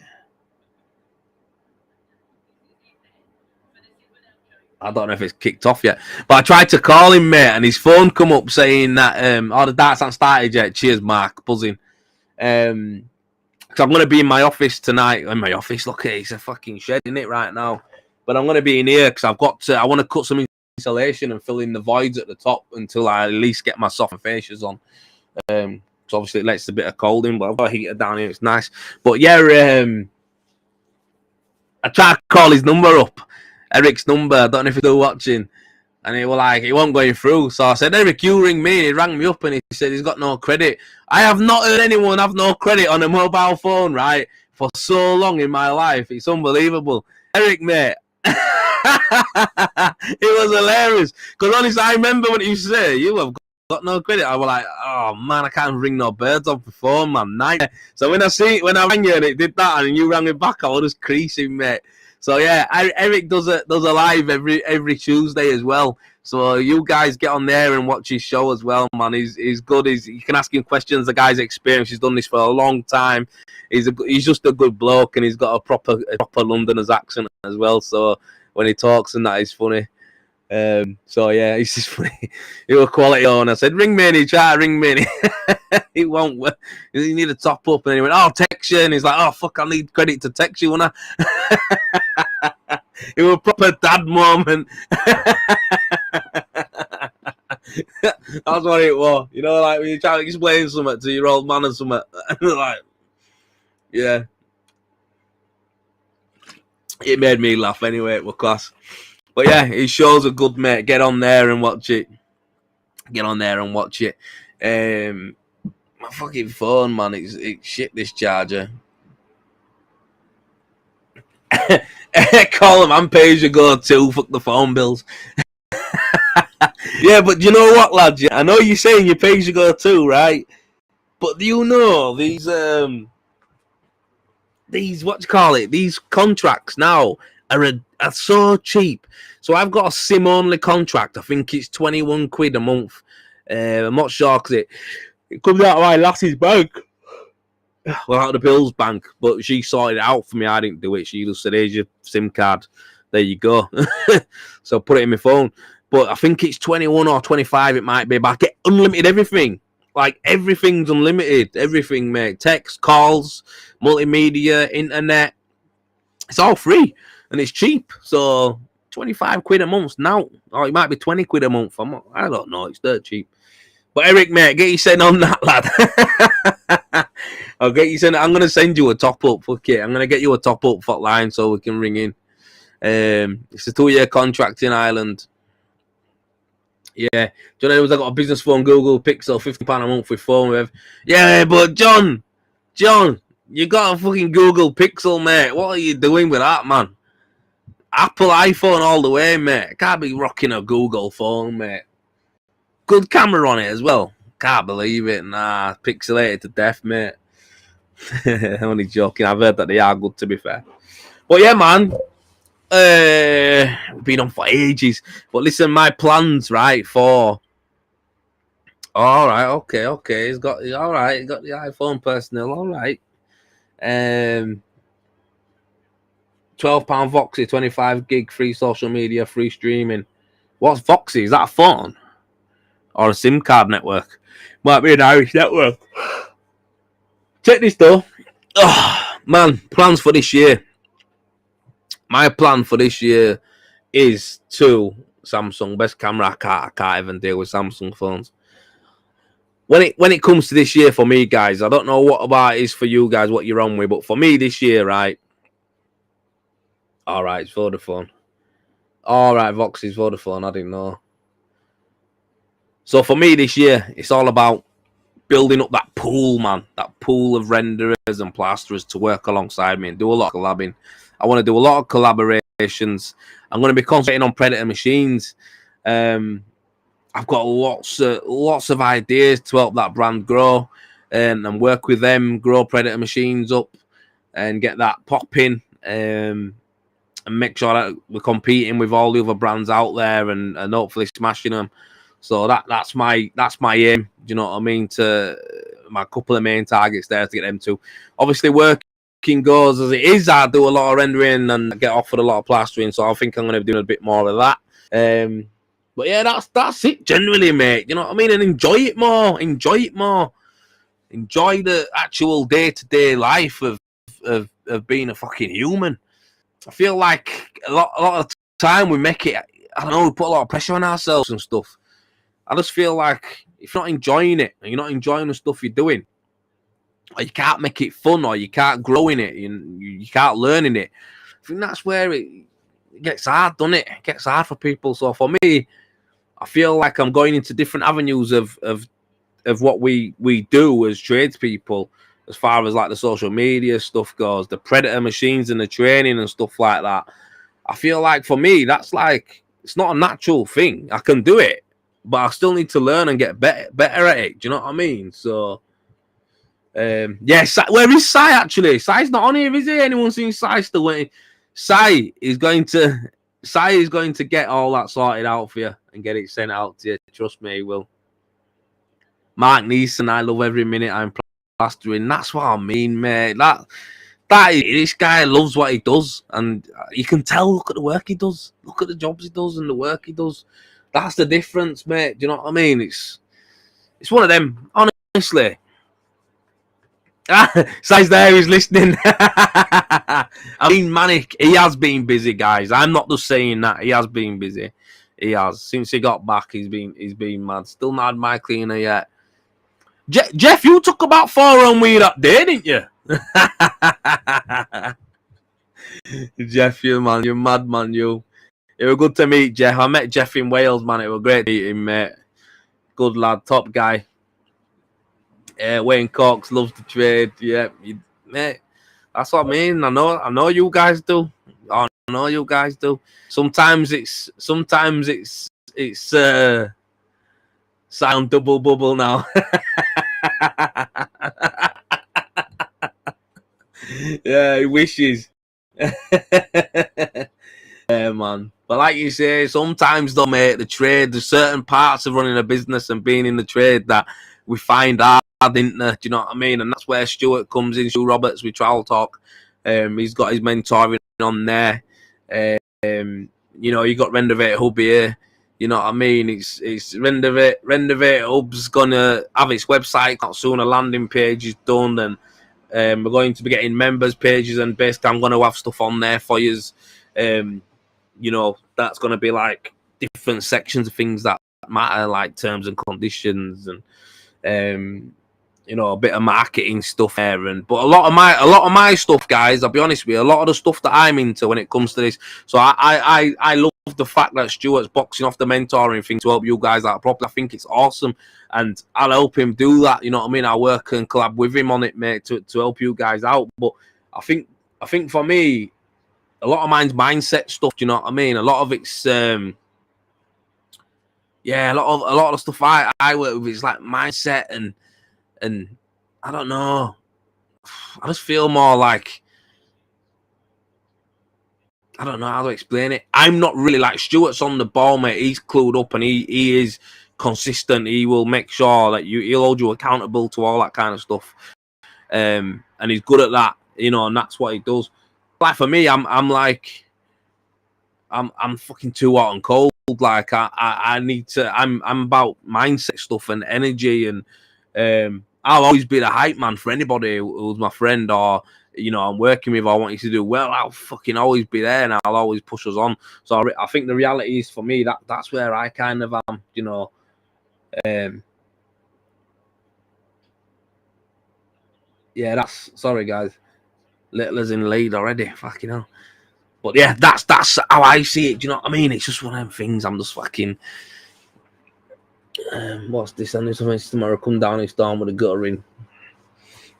Speaker 1: I don't know if it's kicked off yet, but I tried to call him, mate, and his phone come up saying that the darts haven't started yet. Cheers, Mark, buzzing. Because I'm going to be in my office tonight. In my office, look, it's a fucking shed in it right now. But I'm going to be in here because I want to cut some insulation and fill in the voids at the top until I at least get my soft fascias on. So obviously it lets a bit of cold in, but I've got a heater down here. It's nice. But yeah, I tried to call his number up, Eric's number. I don't know if you're still watching. And he was like, he wasn't going through. So I said, Eric, you ring me. And he rang me up and he said he's got no credit. I have not heard anyone have no credit on a mobile phone, right, for so long in my life. It's unbelievable. Eric, mate. It was hilarious. Because honestly, I remember when you say you have got no credit. I was like, oh man, I can't ring no birds off the phone, man. Nice. So when I rang you and it did that and you rang me back, I was just creasing, mate. So yeah, Eric does a live every Tuesday as well. So you guys get on there and watch his show as well, man. He's good. You can ask him questions. The guy's experienced. He's done this for a long time. He's just a good bloke, and he's got a proper Londoner's accent as well. So when he talks and that is funny. So yeah, it's just funny. He was quality on. I said, ring me, and he tried to ring me, and he won't work. You need a top up, and he went, I'll text you, and he's like, oh fuck, I need credit to text you, won't I? It was a proper dad moment. That's what it was. You know, like when you try to explain something to your old man or something, like, yeah. It made me laugh anyway. It was class. But yeah, his show's a good, mate. Get on there and watch it. Get on there and watch it. My fucking phone, man, it's shit, this charger. Call him, I'm pay-as-you-go too. Fuck the phone bills. Yeah, but you know what, lads? I know you're saying you pay-as-you-go too, right? But do you know these what do you call it? These contracts now are so cheap. So I've got a SIM-only contract. I think it's 21 quid a month. I'm not sure because it comes out of my lass's bank. Well, out of the Bill's bank. But she sorted it out for me. I didn't do it. She just said, here's your SIM card. There you go. So I put it in my phone. But I think it's 21 or 25 it might be. But I get unlimited everything. Like, everything's unlimited. Everything, mate. Text, calls, multimedia, internet. It's all free. And it's cheap. So 25 quid a month now. Or it might be 20 quid a month. I don't know. It's dirt cheap. But Eric, mate, get you sent on that, lad. I'll get you sent. I'm going to send you a top-up. Fuck it. I'm going to get you a top-up hotline so we can ring in. It's a 2-year contract in Ireland. Yeah. John Edwards, I got a business phone, Google Pixel, £50 a month with phone with. Yeah, but John, you got a fucking Google Pixel, mate. What are you doing with that, man? Apple iPhone all the way, mate. Can't be rocking a Google phone, mate. Good camera on it as well. Can't believe it. Nah, pixelated to death, mate. I'm only joking. I've heard that they are good, to be fair. But yeah, man. Been on for ages. But listen, my plans, right, for... All right, okay. He's got the iPhone personal. All right. £12 Voxy, 25 gig, free social media, free streaming. What's Voxy? Is that a phone? Or a SIM card network? Might be an Irish network. Check this though. Oh, man, plans for this year. My plan for this year is to Samsung. Best camera. I can't even deal with Samsung phones. When it comes to this year for me, guys, I don't know what about it is for you guys, what you're on with, but for me this year, right? All right, it's Vodafone. All right, Voxy's Vodafone. I didn't know. So for me this year, it's all about building up that pool, man. That pool of renderers and plasterers to work alongside me and do a lot of collabing. I want to do a lot of collaborations. I'm going to be concentrating on Predator machines. I've got lots of ideas to help that brand grow and work with them, grow Predator machines up and get that popping and make sure that we're competing with all the other brands out there and hopefully smashing them. So that's my aim. Do you know what I mean? To my couple of main targets there to get them to. Obviously, working goes as it is. I do a lot of rendering and get offered a lot of plastering. So I think I'm going to be doing a bit more of that. But yeah, that's it generally, mate. You know what I mean? And enjoy it more. Enjoy the actual day-to-day life of being a fucking human. I feel like a lot of the time we make it. I don't know. We put a lot of pressure on ourselves and stuff. I just feel like if you're not enjoying it and you're not enjoying the stuff you're doing, or you can't make it fun, or you can't grow in it, you can't learn in it, I think that's where it gets hard, doesn't it? It gets hard for people. So for me, I feel like I'm going into different avenues of what we do as tradespeople, as far as like the social media stuff goes, the Predator machines and the training and stuff like that. I feel like for me, that's like, it's not a natural thing. I can do it, but I still need to learn and get better at it. Do you know what I mean? So, yeah, where is Sai actually? Sai's not on here, is he? Anyone seen Sai still waiting? Sai is going to get all that sorted out for you and get it sent out to you. Trust me, he will. Mark Neeson, I love every minute I'm plastering. That's what I mean, mate. This guy loves what he does, and you can tell. Look at the work he does. Look at the jobs he does and the work he does. That's the difference, mate. Do you know what I mean? It's one of them. Honestly, Sai's there. He's listening. I mean, manic. He has been busy, guys. I'm not just saying that. He has been busy. He has since he got back. He's been mad. Still not had my cleaner yet. Jeff, you took about 4 on me that day, didn't you? Jeff, you mad man, you. It was good to meet Jeff. I met Jeff in Wales, man. It was great to meet him, mate. Good lad, top guy. Wayne Cox loves the trade. Yeah, mate. That's what I mean. I know you guys do. I know you guys do. Sometimes it's sound double bubble now. Yeah, he wishes. Yeah, man. But like you say, sometimes though, mate, the trade, there's certain parts of running a business and being in the trade that we find hard, isn't there? Do you know what I mean? And that's where Stuart comes in, Stu Roberts with Trial Talk. He's got his mentoring on there. You know, you got Rendervate Hub here. You know what I mean? It's Rendervate Hub's gonna have its website out soon. A landing page is done, and we're going to be getting members pages, and basically I'm going to have stuff on there for you. You know, that's going to be like different sections of things that matter, like terms and conditions, and you know, a bit of marketing stuff there. And but a lot of my stuff, guys, I'll be honest with you, a lot of the stuff that I'm into when it comes to this. So I love the fact that Stuart's boxing off the mentoring thing to help you guys out properly. I think it's awesome, and I'll help him do that. You know what I mean? I work and collab with him on it, mate, to help you guys out. But I think for me, a lot of mine's mindset stuff. Do you know what I mean? A lot of it's yeah, a lot of stuff I work with is like mindset and I don't know. I just feel more like, I don't know how to explain it. I'm not really like Stuart's on the ball, mate. He's clued up and he is consistent. He will make sure that he'll hold you accountable to all that kind of stuff. And he's good at that, you know, and that's what he does. Like for me, I'm fucking too hot and cold. Like I need to. I'm about mindset stuff and energy, and I'll always be the hype man for anybody who's my friend or, you know, I'm working with. I want you to do well. I'll fucking always be there, and I'll always push us on. So I think the reality is for me that's where I kind of am. You know, yeah. That's sorry, guys. Littler's in lead already. Fucking hell. But yeah, that's how I see it. Do you know what I mean? It's just one of them things. I'm just fucking. What's this? And something tomorrow. Come down in storm with a guttering.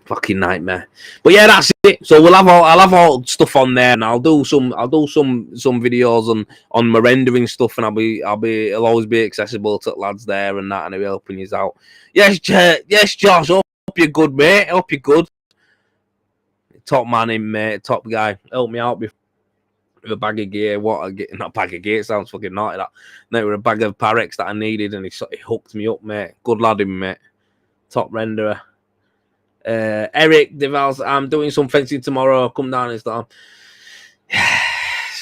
Speaker 1: Fucking nightmare. But yeah, that's it. So I'll have all stuff on there, and I'll do some videos on my rendering stuff, and it'll always be accessible to lads there and that, and I'll be helping you out. Yes, Josh. Hope you're good, mate. Hope you're good. Top man in, mate. Top guy. Help me out with a bag of gear. Not bag of gear, it sounds fucking naughty that. No, with a bag of Parex that I needed, and he hooked me up, mate. Good lad him, mate. Top renderer. Eric Devals, I'm doing some fencing tomorrow. I'll come down and start.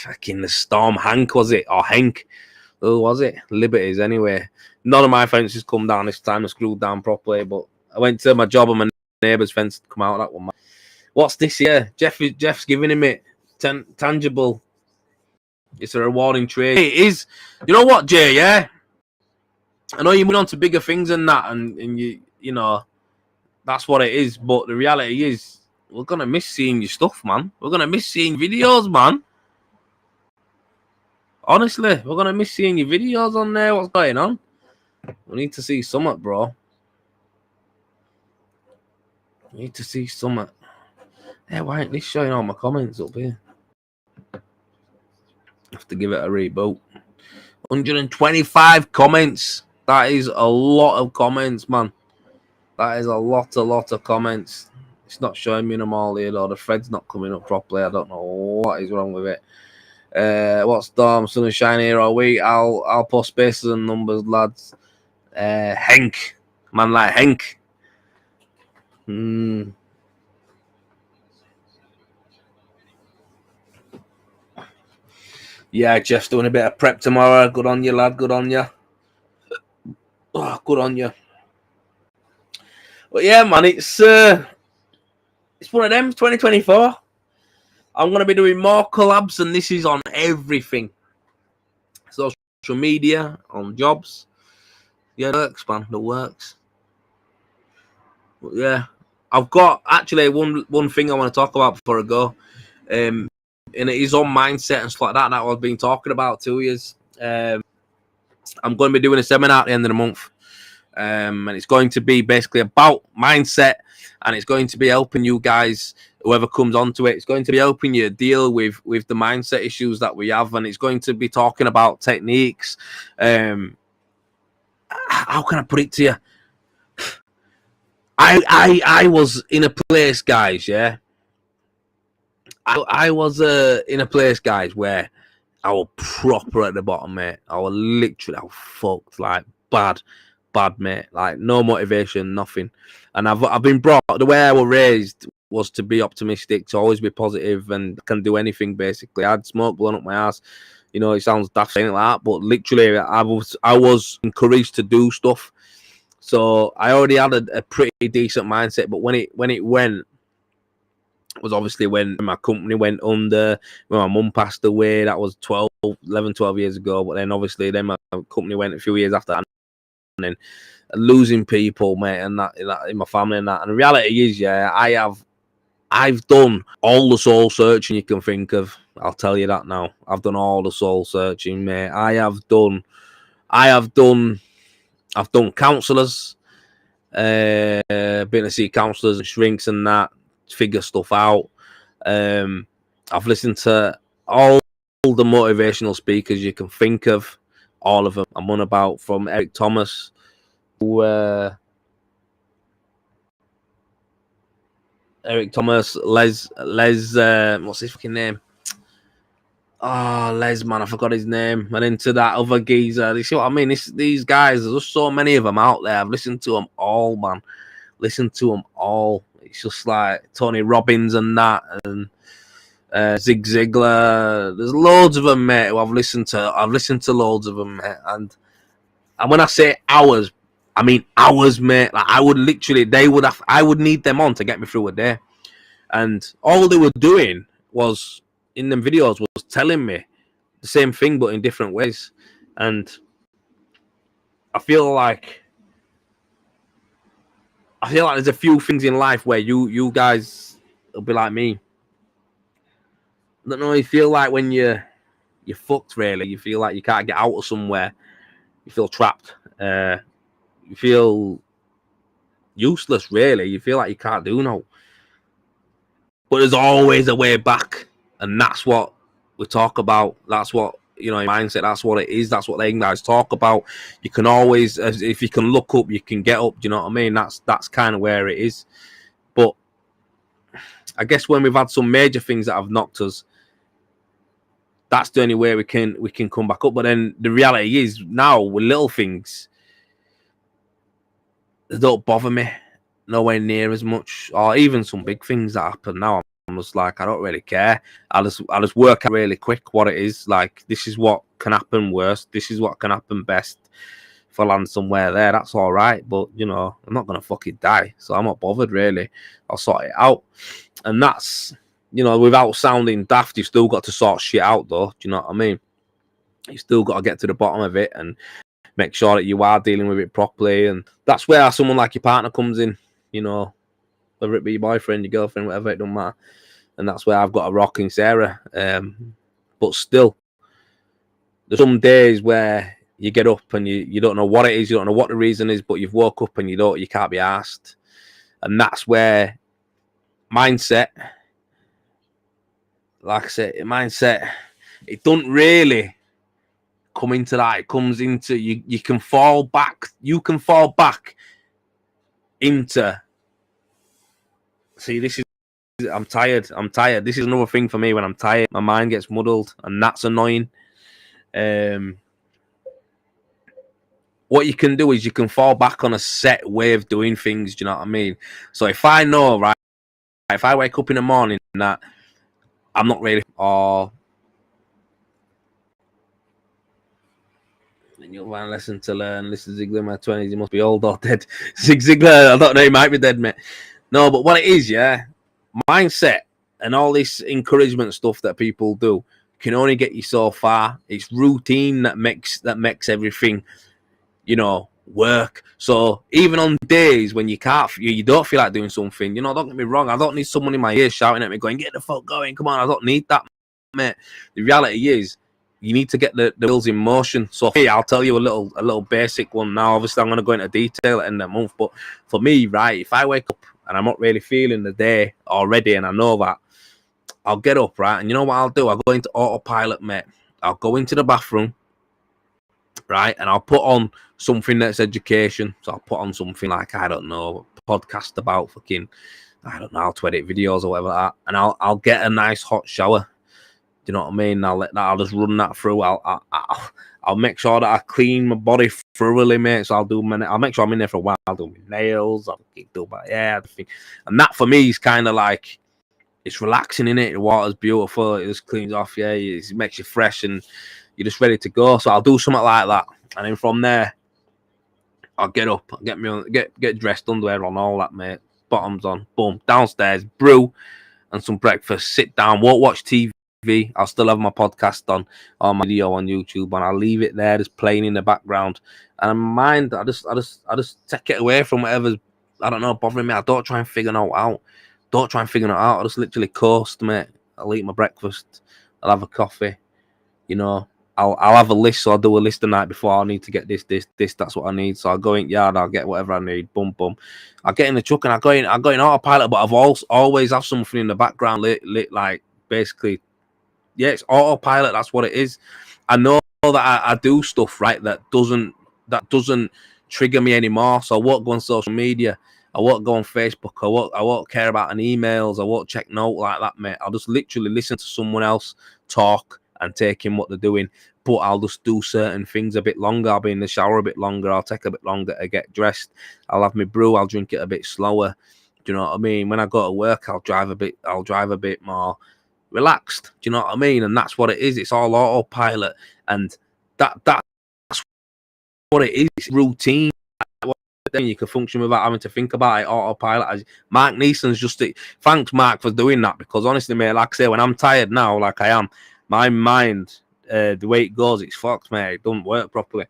Speaker 1: Fucking the Storm Hank, was it? Or Henk? Who was it? Liberties, anyway. None of my fences come down this time. I screwed down properly, but I went to my job and my neighbour's fence to come out that one. What's this here? Jeff's giving him it. Tangible. It's a rewarding trade. It is. You know what, Jay? Yeah, I know you moved on to bigger things than that, and you know that's what it is. But the reality is, we're gonna miss seeing your stuff, man. We're gonna miss seeing videos, man. Honestly, we're gonna miss seeing your videos on there. What's going on? We need to see something, bro. We need to see something. Hey, why ain't this showing all my comments up here? Have to give it a reboot. 125 comments. That is a lot of comments, man. That is a lot of comments. It's not showing me them all here, though. The thread's not coming up properly. I don't know what is wrong with it. What's Storm? Sun and shine here all week. I'll post spaces and numbers, lads. Henk. Man like Henk. Yeah, Jeff's doing a bit of prep tomorrow. Good on you, lad. Good on you. Oh, good on you. But yeah, man, it's one of them. 2024. I'm gonna be doing more collabs, and this is on everything. Social media, on jobs. Yeah, it works, man. It works. But yeah, I've got actually one thing I want to talk about before I go. And it is on mindset and stuff like that I've been talking about 2 years. I'm going to be doing a seminar at the end of the month. And it's going to be basically about mindset, and it's going to be helping you guys, whoever comes onto it, it's going to be helping you deal with the mindset issues that we have, and it's going to be talking about techniques. How can I put it to you? I was in a place, guys, yeah. I was in a place, guys, where I was proper at the bottom, mate. I was literally, I was fucked, like bad, mate. Like no motivation, nothing. And I've been brought, the way I was raised was to be optimistic, to always be positive, and can do anything basically. I had smoke blowing up my ass. You know, it sounds daft saying like that, but literally, I was encouraged to do stuff. So I already had a pretty decent mindset. But when it went, was obviously when my company went under, when my mum passed away. That was 11, 12 years ago. But then obviously then my company went a few years after that. And then losing people, mate, and that in my family and that. And the reality is, yeah, I've done all the soul searching you can think of. I'll tell you that now. I've done all the soul searching, mate. I've done counsellors, been to see counsellors and shrinks and that, figure stuff out. I've listened to all the motivational speakers you can think of, all of them. I'm on about from Eric Thomas, who Eric Thomas, Les, what's his fucking name? Oh, Les, man, I forgot his name. And into that other geezer. You see what I mean? These guys, there's just so many of them out there. I've listened to them all, man. Listened to them all. It's just like Tony Robbins and that, and Zig Ziglar. There's loads of them, mate, who I've listened to. I've listened to loads of them, mate. And when I say hours, I mean hours, mate. Like I would literally, I would need them on to get me through a day. And all they were doing was, in them videos, was telling me the same thing but in different ways. And I feel like there's a few things in life where you guys will be like me. I don't know, you feel like when you're fucked, really. You feel like you can't get out of somewhere. You feel trapped. You feel useless, really. You feel like you can't do no. But there's always a way back. And that's what we talk about. That's what, you know, mindset. That's what it is. That's what they guys talk about. You can always, if you can look up, you can get up. Do you know what I mean? That's kind of where it is. But I guess when we've had some major things that have knocked us, that's the only way we can come back up. But then the reality is now with little things, they don't bother me nowhere near as much. Or even some big things that happen now, I'm just like, I don't really care. I just work out really quick what it is. Like, this is what can happen worst. This is what can happen best. If I land somewhere there, that's all right. But, you know, I'm not going to fucking die. So I'm not bothered, really. I'll sort it out. And that's, you know, without sounding daft, you've still got to sort shit out, though. Do you know what I mean? You still got to get to the bottom of it and make sure that you are dealing with it properly. And that's where someone like your partner comes in, you know, whether it be your boyfriend, your girlfriend, whatever, it don't matter. And that's where I've got a rocking Sarah. But still, there's some days where you get up and you don't know what it is, you don't know what the reason is, but you've woke up and you can't be asked. And that's where mindset, like I said, mindset, it doesn't really come into that. It comes into, you can fall back. You can fall back into, see, this is, I'm tired. This is another thing for me. When I'm tired, my mind gets muddled, and that's annoying. What you can do is you can fall back on a set way of doing things. Do you know what I mean? So if I know, right, if I wake up in the morning that I'm not ready, or then you'll find a lesson to learn. Listen to Ziglar in my 20s. He must be old or dead. Zig Ziglar, I don't know, he might be dead, mate. No, but what it is, yeah, mindset and all this encouragement stuff that people do can only get you so far. It's routine that makes everything, you know, work. So even on days when you can't, you don't feel like doing something, you know, don't get me wrong, I don't need someone in my ear shouting at me going, get the fuck going, come on. I don't need that, mate. The reality is you need to get the wheels in motion. So hey, I'll tell you a little basic one now. Obviously I'm going to go into detail at the end of the month, but for me, right, if I wake up and I'm not really feeling the day already, and I know that, I'll get up, right? And you know what I'll do? I'll go into autopilot, mate. I'll go into the bathroom, right? And I'll put on something that's education. So I'll put on something like, I don't know, a podcast about fucking, I don't know, how to edit videos or whatever like that. And I'll get a nice hot shower. you know what I mean? I'll just run that through. I'll make sure that I clean my body thoroughly, mate. So I'll make sure I'm in there for a while. I'll do my nails, I'll do my hair, and that for me is kind of like, it's relaxing, in it. The water's beautiful. It just cleans off, yeah. It makes you fresh, and you're just ready to go. So I'll do something like that, and then from there, I'll get up, get dressed, underwear on, all that, mate. Bottoms on, boom, downstairs, brew and some breakfast. Sit down, won't watch TV. I'll still have my podcast on my video on YouTube, and I'll leave it there, just playing in the background. And in my mind, I just take it away from whatever's, I don't know, bothering me. I don't try and figure it out. I just literally coast, mate. I'll eat my breakfast. I'll have a coffee. You know, I'll have a list. So I'll do a list the night before. I need to get this. That's what I need. So I'll go in yard. I'll get whatever I need. Boom, boom. I'll get in the truck and I go in autopilot. But I've always have something in the background lit like basically. Yeah, it's autopilot. That's what it is. I know that I do stuff right that doesn't trigger me anymore. So I won't go on social media. I won't go on Facebook. I won't care about any emails. I won't check note like that, mate. I'll just literally listen to someone else talk and take in what they're doing. But I'll just do certain things a bit longer. I'll be in the shower a bit longer. I'll take a bit longer to get dressed. I'll have my brew. I'll drink it a bit slower. Do you know what I mean? When I go to work, I'll drive a bit more relaxed. Do you know what I mean? And that's what it is. It's all autopilot, and that's what it is. It's routine. Then you can function without having to think about it. Autopilot. As Mark Neeson's just it. Thanks, Mark, for doing that, because honestly, mate, like I say, when I'm tired now, like I am, my mind, the way it goes, it's fucked, mate. It doesn't work properly.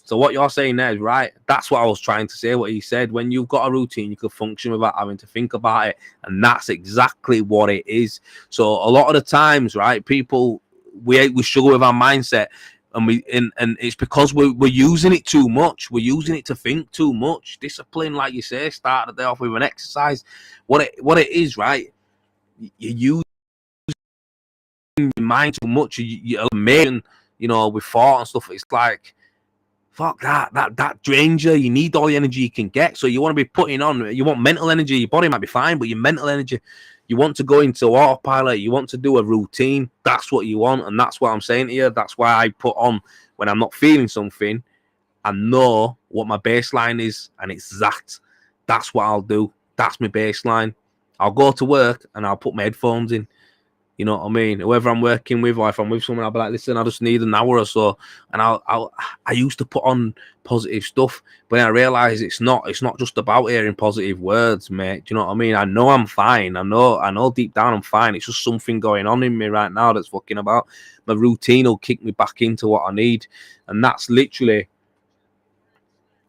Speaker 1: So what you're saying there is right. That's what I was trying to say. What he said, when you've got a routine, you can function without having to think about it, and that's exactly what it is. So a lot of the times, right, people we struggle with our mindset. And it's because we're using it too much. We're using it to think too much. Discipline, like you say, start the day off with an exercise. What it is, right? You use your mind too much. You're amazing, you know, with thought and stuff. It's like, fuck that drains you. You need all the energy you can get. So you want to be putting on. You want mental energy. Your body might be fine, but your mental energy. You want to go into autopilot. You want to do a routine. That's what you want. And that's what I'm saying to you. That's why I put on when I'm not feeling something. I know what my baseline is. And it's that. That's what I'll do. That's my baseline. I'll go to work and I'll put my headphones in. You know what I mean? Whoever I'm working with, or if I'm with someone, I'll be like, listen, I just need an hour or so. And I used to put on positive stuff, but then I realized it's not just about hearing positive words, mate. Do you know what I mean? I know I'm fine. I know deep down I'm fine. It's just something going on in me right now that's fucking about. My routine will kick me back into what I need. And that's literally,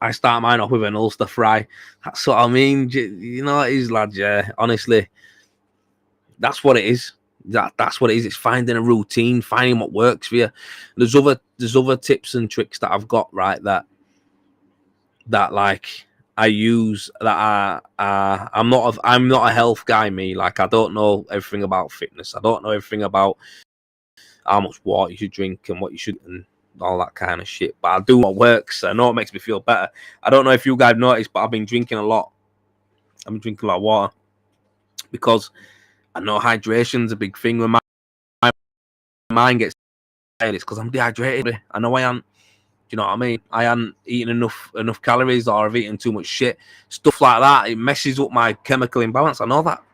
Speaker 1: I start mine off with an Ulster fry. That's what I mean. You know what it is, lad, yeah. Honestly, that's what it is. That's what it is. It's finding a routine, finding what works for you. There's other tips and tricks that I've got, right, that like I use, that I'm not a health guy, me. Like, I don't know everything about fitness. I don't know everything about how much water you should drink and what you should and all that kind of shit. But I do what works. I know it makes me feel better. I don't know if you guys noticed, but I've been drinking a lot. I've been drinking a lot of water because I know hydration's a big thing when my mind gets tired. It's because I'm dehydrated. I know I am. Do you know what I mean? I am eating enough calories, or I've eaten too much shit. Stuff like that. It messes up my chemical imbalance. I know that.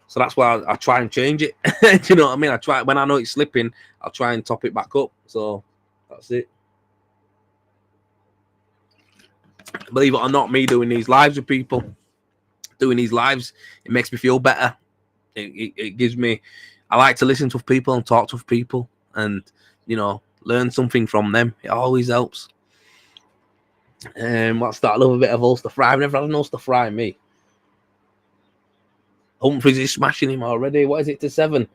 Speaker 1: So that's why I try and change it. Do you know what I mean? I try, when I know it's slipping, I'll try and top it back up. So that's it. Believe it or not, me doing these lives with people, it makes me feel better. It gives me, I like to listen to people and talk to people and, you know, learn something from them. It always helps. What's that? I love a bit of Ulster fry. I've never had an Ulster fry, me. Humphreys is smashing him already. What is it to 7?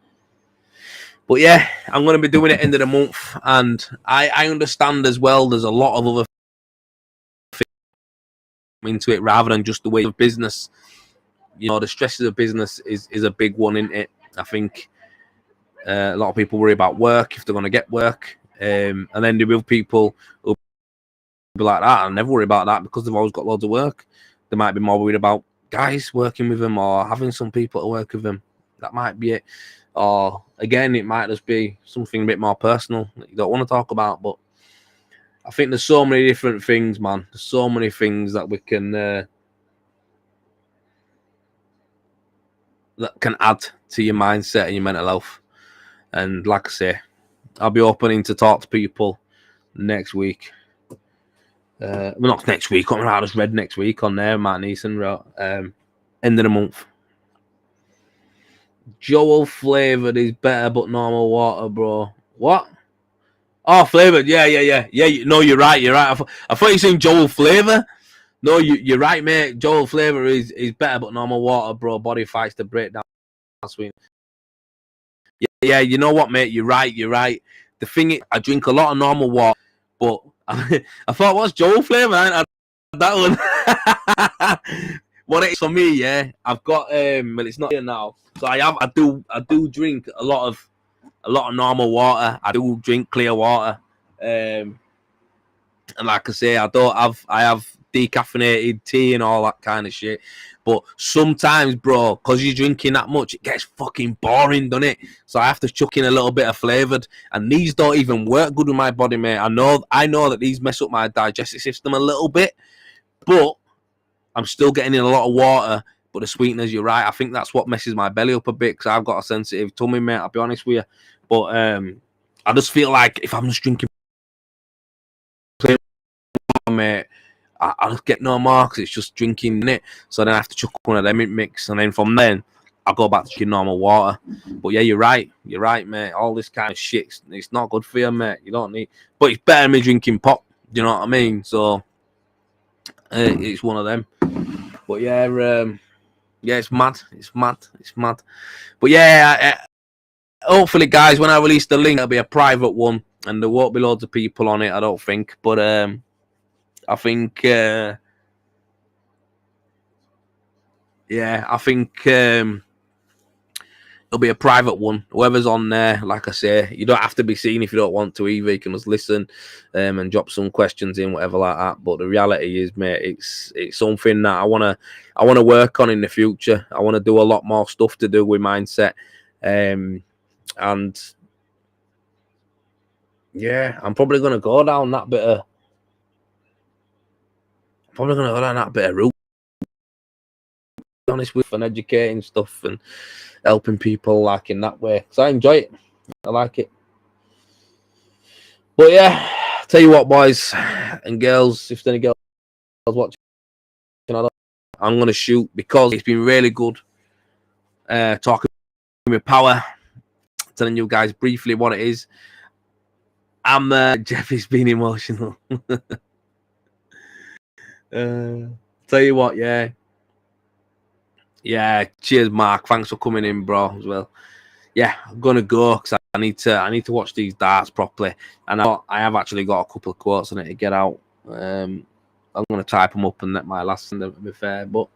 Speaker 1: But yeah, I'm going to be doing it end of the month. And I understand as well, there's a lot of other things into it rather than just the way of business. You know, the stresses of business is a big one, isn't it? I think a lot of people worry about work, if they're going to get work. And then there will people who be like that and never worry about that because they've always got loads of work. They might be more worried about guys working with them or having some people to work with them. That might be it. Or again, it might just be something a bit more personal that you don't want to talk about. But I think there's so many different things, man. There's so many things that we can that can add to your mindset and your mental health. And like I say, I'll be opening to talk to people next week. Well, not next week. I just read next week on there. Matt Neeson wrote end of the month. Joel flavored is better, but normal water, bro. What? Oh, flavored. Yeah. No, you're right. I thought you saying Joel flavor. No, you're right, mate. Joel flavor is better, but normal water, bro. Body fights to break down. Sweet. Yeah. You know what, mate? You're right. The thing is, I drink a lot of normal water, but I thought, what's Joel flavor? I had that one. What it is for me, yeah. I've got well, it's not here now. So I do drink a lot of normal water. I do drink clear water. And like I say, I have decaffeinated tea and all that kind of shit. But sometimes, bro, because you're drinking that much, it gets fucking boring, doesn't it? So I have to chuck in a little bit of flavoured. And these don't even work good with my body, mate. I know that these mess up my digestive system a little bit. But I'm still getting in a lot of water. But the sweeteners, you're right. I think that's what messes my belly up a bit because I've got a sensitive tummy, mate. I'll be honest with you. But I just feel like if I'm just drinking plain water, mate, I just get no more because it's just drinking it. So then I have to chuck one of them in mix. And then from then, I go back to drinking normal water. But yeah, you're right, mate. All this kind of shit, it's not good for you, mate. You don't need... But it's better than me drinking pop. Do you know what I mean? So it's one of them. But yeah, it's mad. But yeah, hopefully, guys, when I release the link, it'll be a private one, and there won't be loads of people on it, I don't think. But I think, I think it'll be a private one. Whoever's on there, like I say, you don't have to be seen if you don't want to either. You can just listen and drop some questions in, whatever like that. But the reality is, mate, it's something that I wanna work on in the future. I want to do a lot more stuff to do with mindset, and yeah, I'm probably gonna go down that bit of. Route. Honest with and educating stuff and helping people like in that way, because I enjoy it. I like it. But yeah, tell you what, boys and girls, if there's any girls watching, I'm gonna shoot because it's been really good talking with Power, telling you guys briefly what it is. Jeffy's been emotional. Tell you what, yeah, cheers, Mark. Thanks for coming in, bro, as well. Yeah, I'm gonna go because I need to watch these darts properly, and I have actually got a couple of quotes on it to get out. I'm gonna type them up and let my last one to be fair, but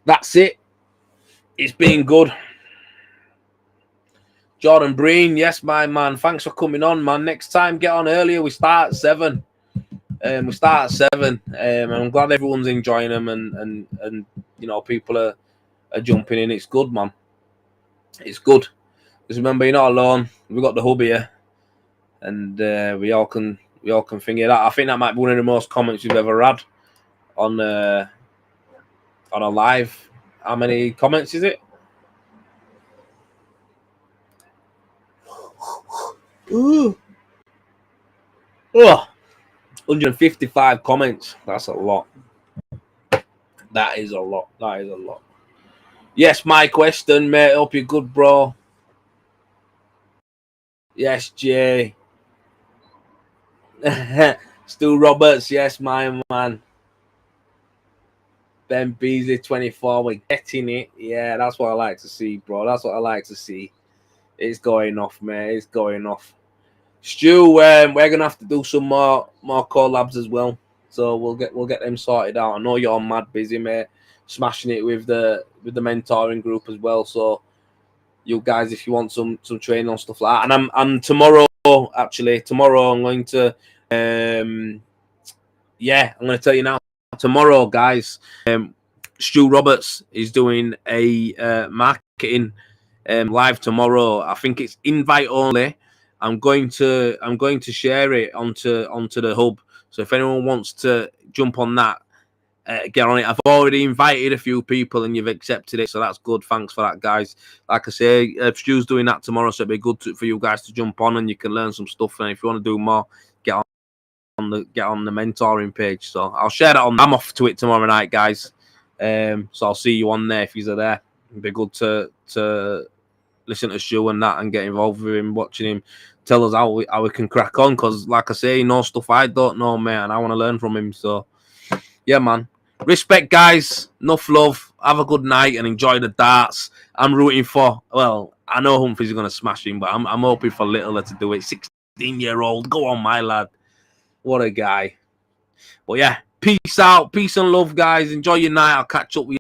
Speaker 1: that's it. It's been good. Jordan Breen, yes, my man. Thanks for coming on, man. Next time, get on earlier. We start at 7. And I'm glad everyone's enjoying them, and you know, people are jumping in. It's good, man. It's good. Because remember, you're not alone. We've got the hub here, and we all can figure that. I think that might be one of the most comments we've ever had on a live. How many comments is it? Ooh. Oh, 155 comments. That's a lot. That is a lot. Yes, Mike Weston, mate. Hope you're good, bro. Yes, Jay. Stu Roberts, yes, my man. Ben Beasley, 24. We're getting it. Yeah, that's what I like to see, bro. That's what I like to see. It's going off, mate. It's going off. Stu, we're gonna have to do some more collabs as well. So we'll get them sorted out. I know you're mad busy, mate. Smashing it with the mentoring group as well. So you guys, if you want some training on stuff like that, and I'm tomorrow I'm going to I'm going to tell you now. Tomorrow, guys, Stu Roberts is doing a marketing live tomorrow. I think it's invite only. I'm going to share it onto the hub. So if anyone wants to jump on that, get on it. I've already invited a few people and you've accepted it, so that's good. Thanks for that, guys. Like I say, Stu's doing that tomorrow, so it'd be good for you guys to jump on and you can learn some stuff. And if you want to do more, get on the mentoring page. So I'll share that on. I'm off to it tomorrow night, guys. So I'll see you on there if you're there. It'd be good to listen to Stu and that and get involved with him, watching him tell us how we can crack on. Because like I say, he knows stuff I don't know, mate, and I want to learn from him. So yeah, man. Respect, guys. Enough love. Have a good night and enjoy the darts. I'm rooting for, well, I know Humphries is going to smash him, but I'm hoping for Littler to do it. 16-year-old. Go on, my lad. What a guy. But yeah, peace out. Peace and love, guys. Enjoy your night. I'll catch up with you.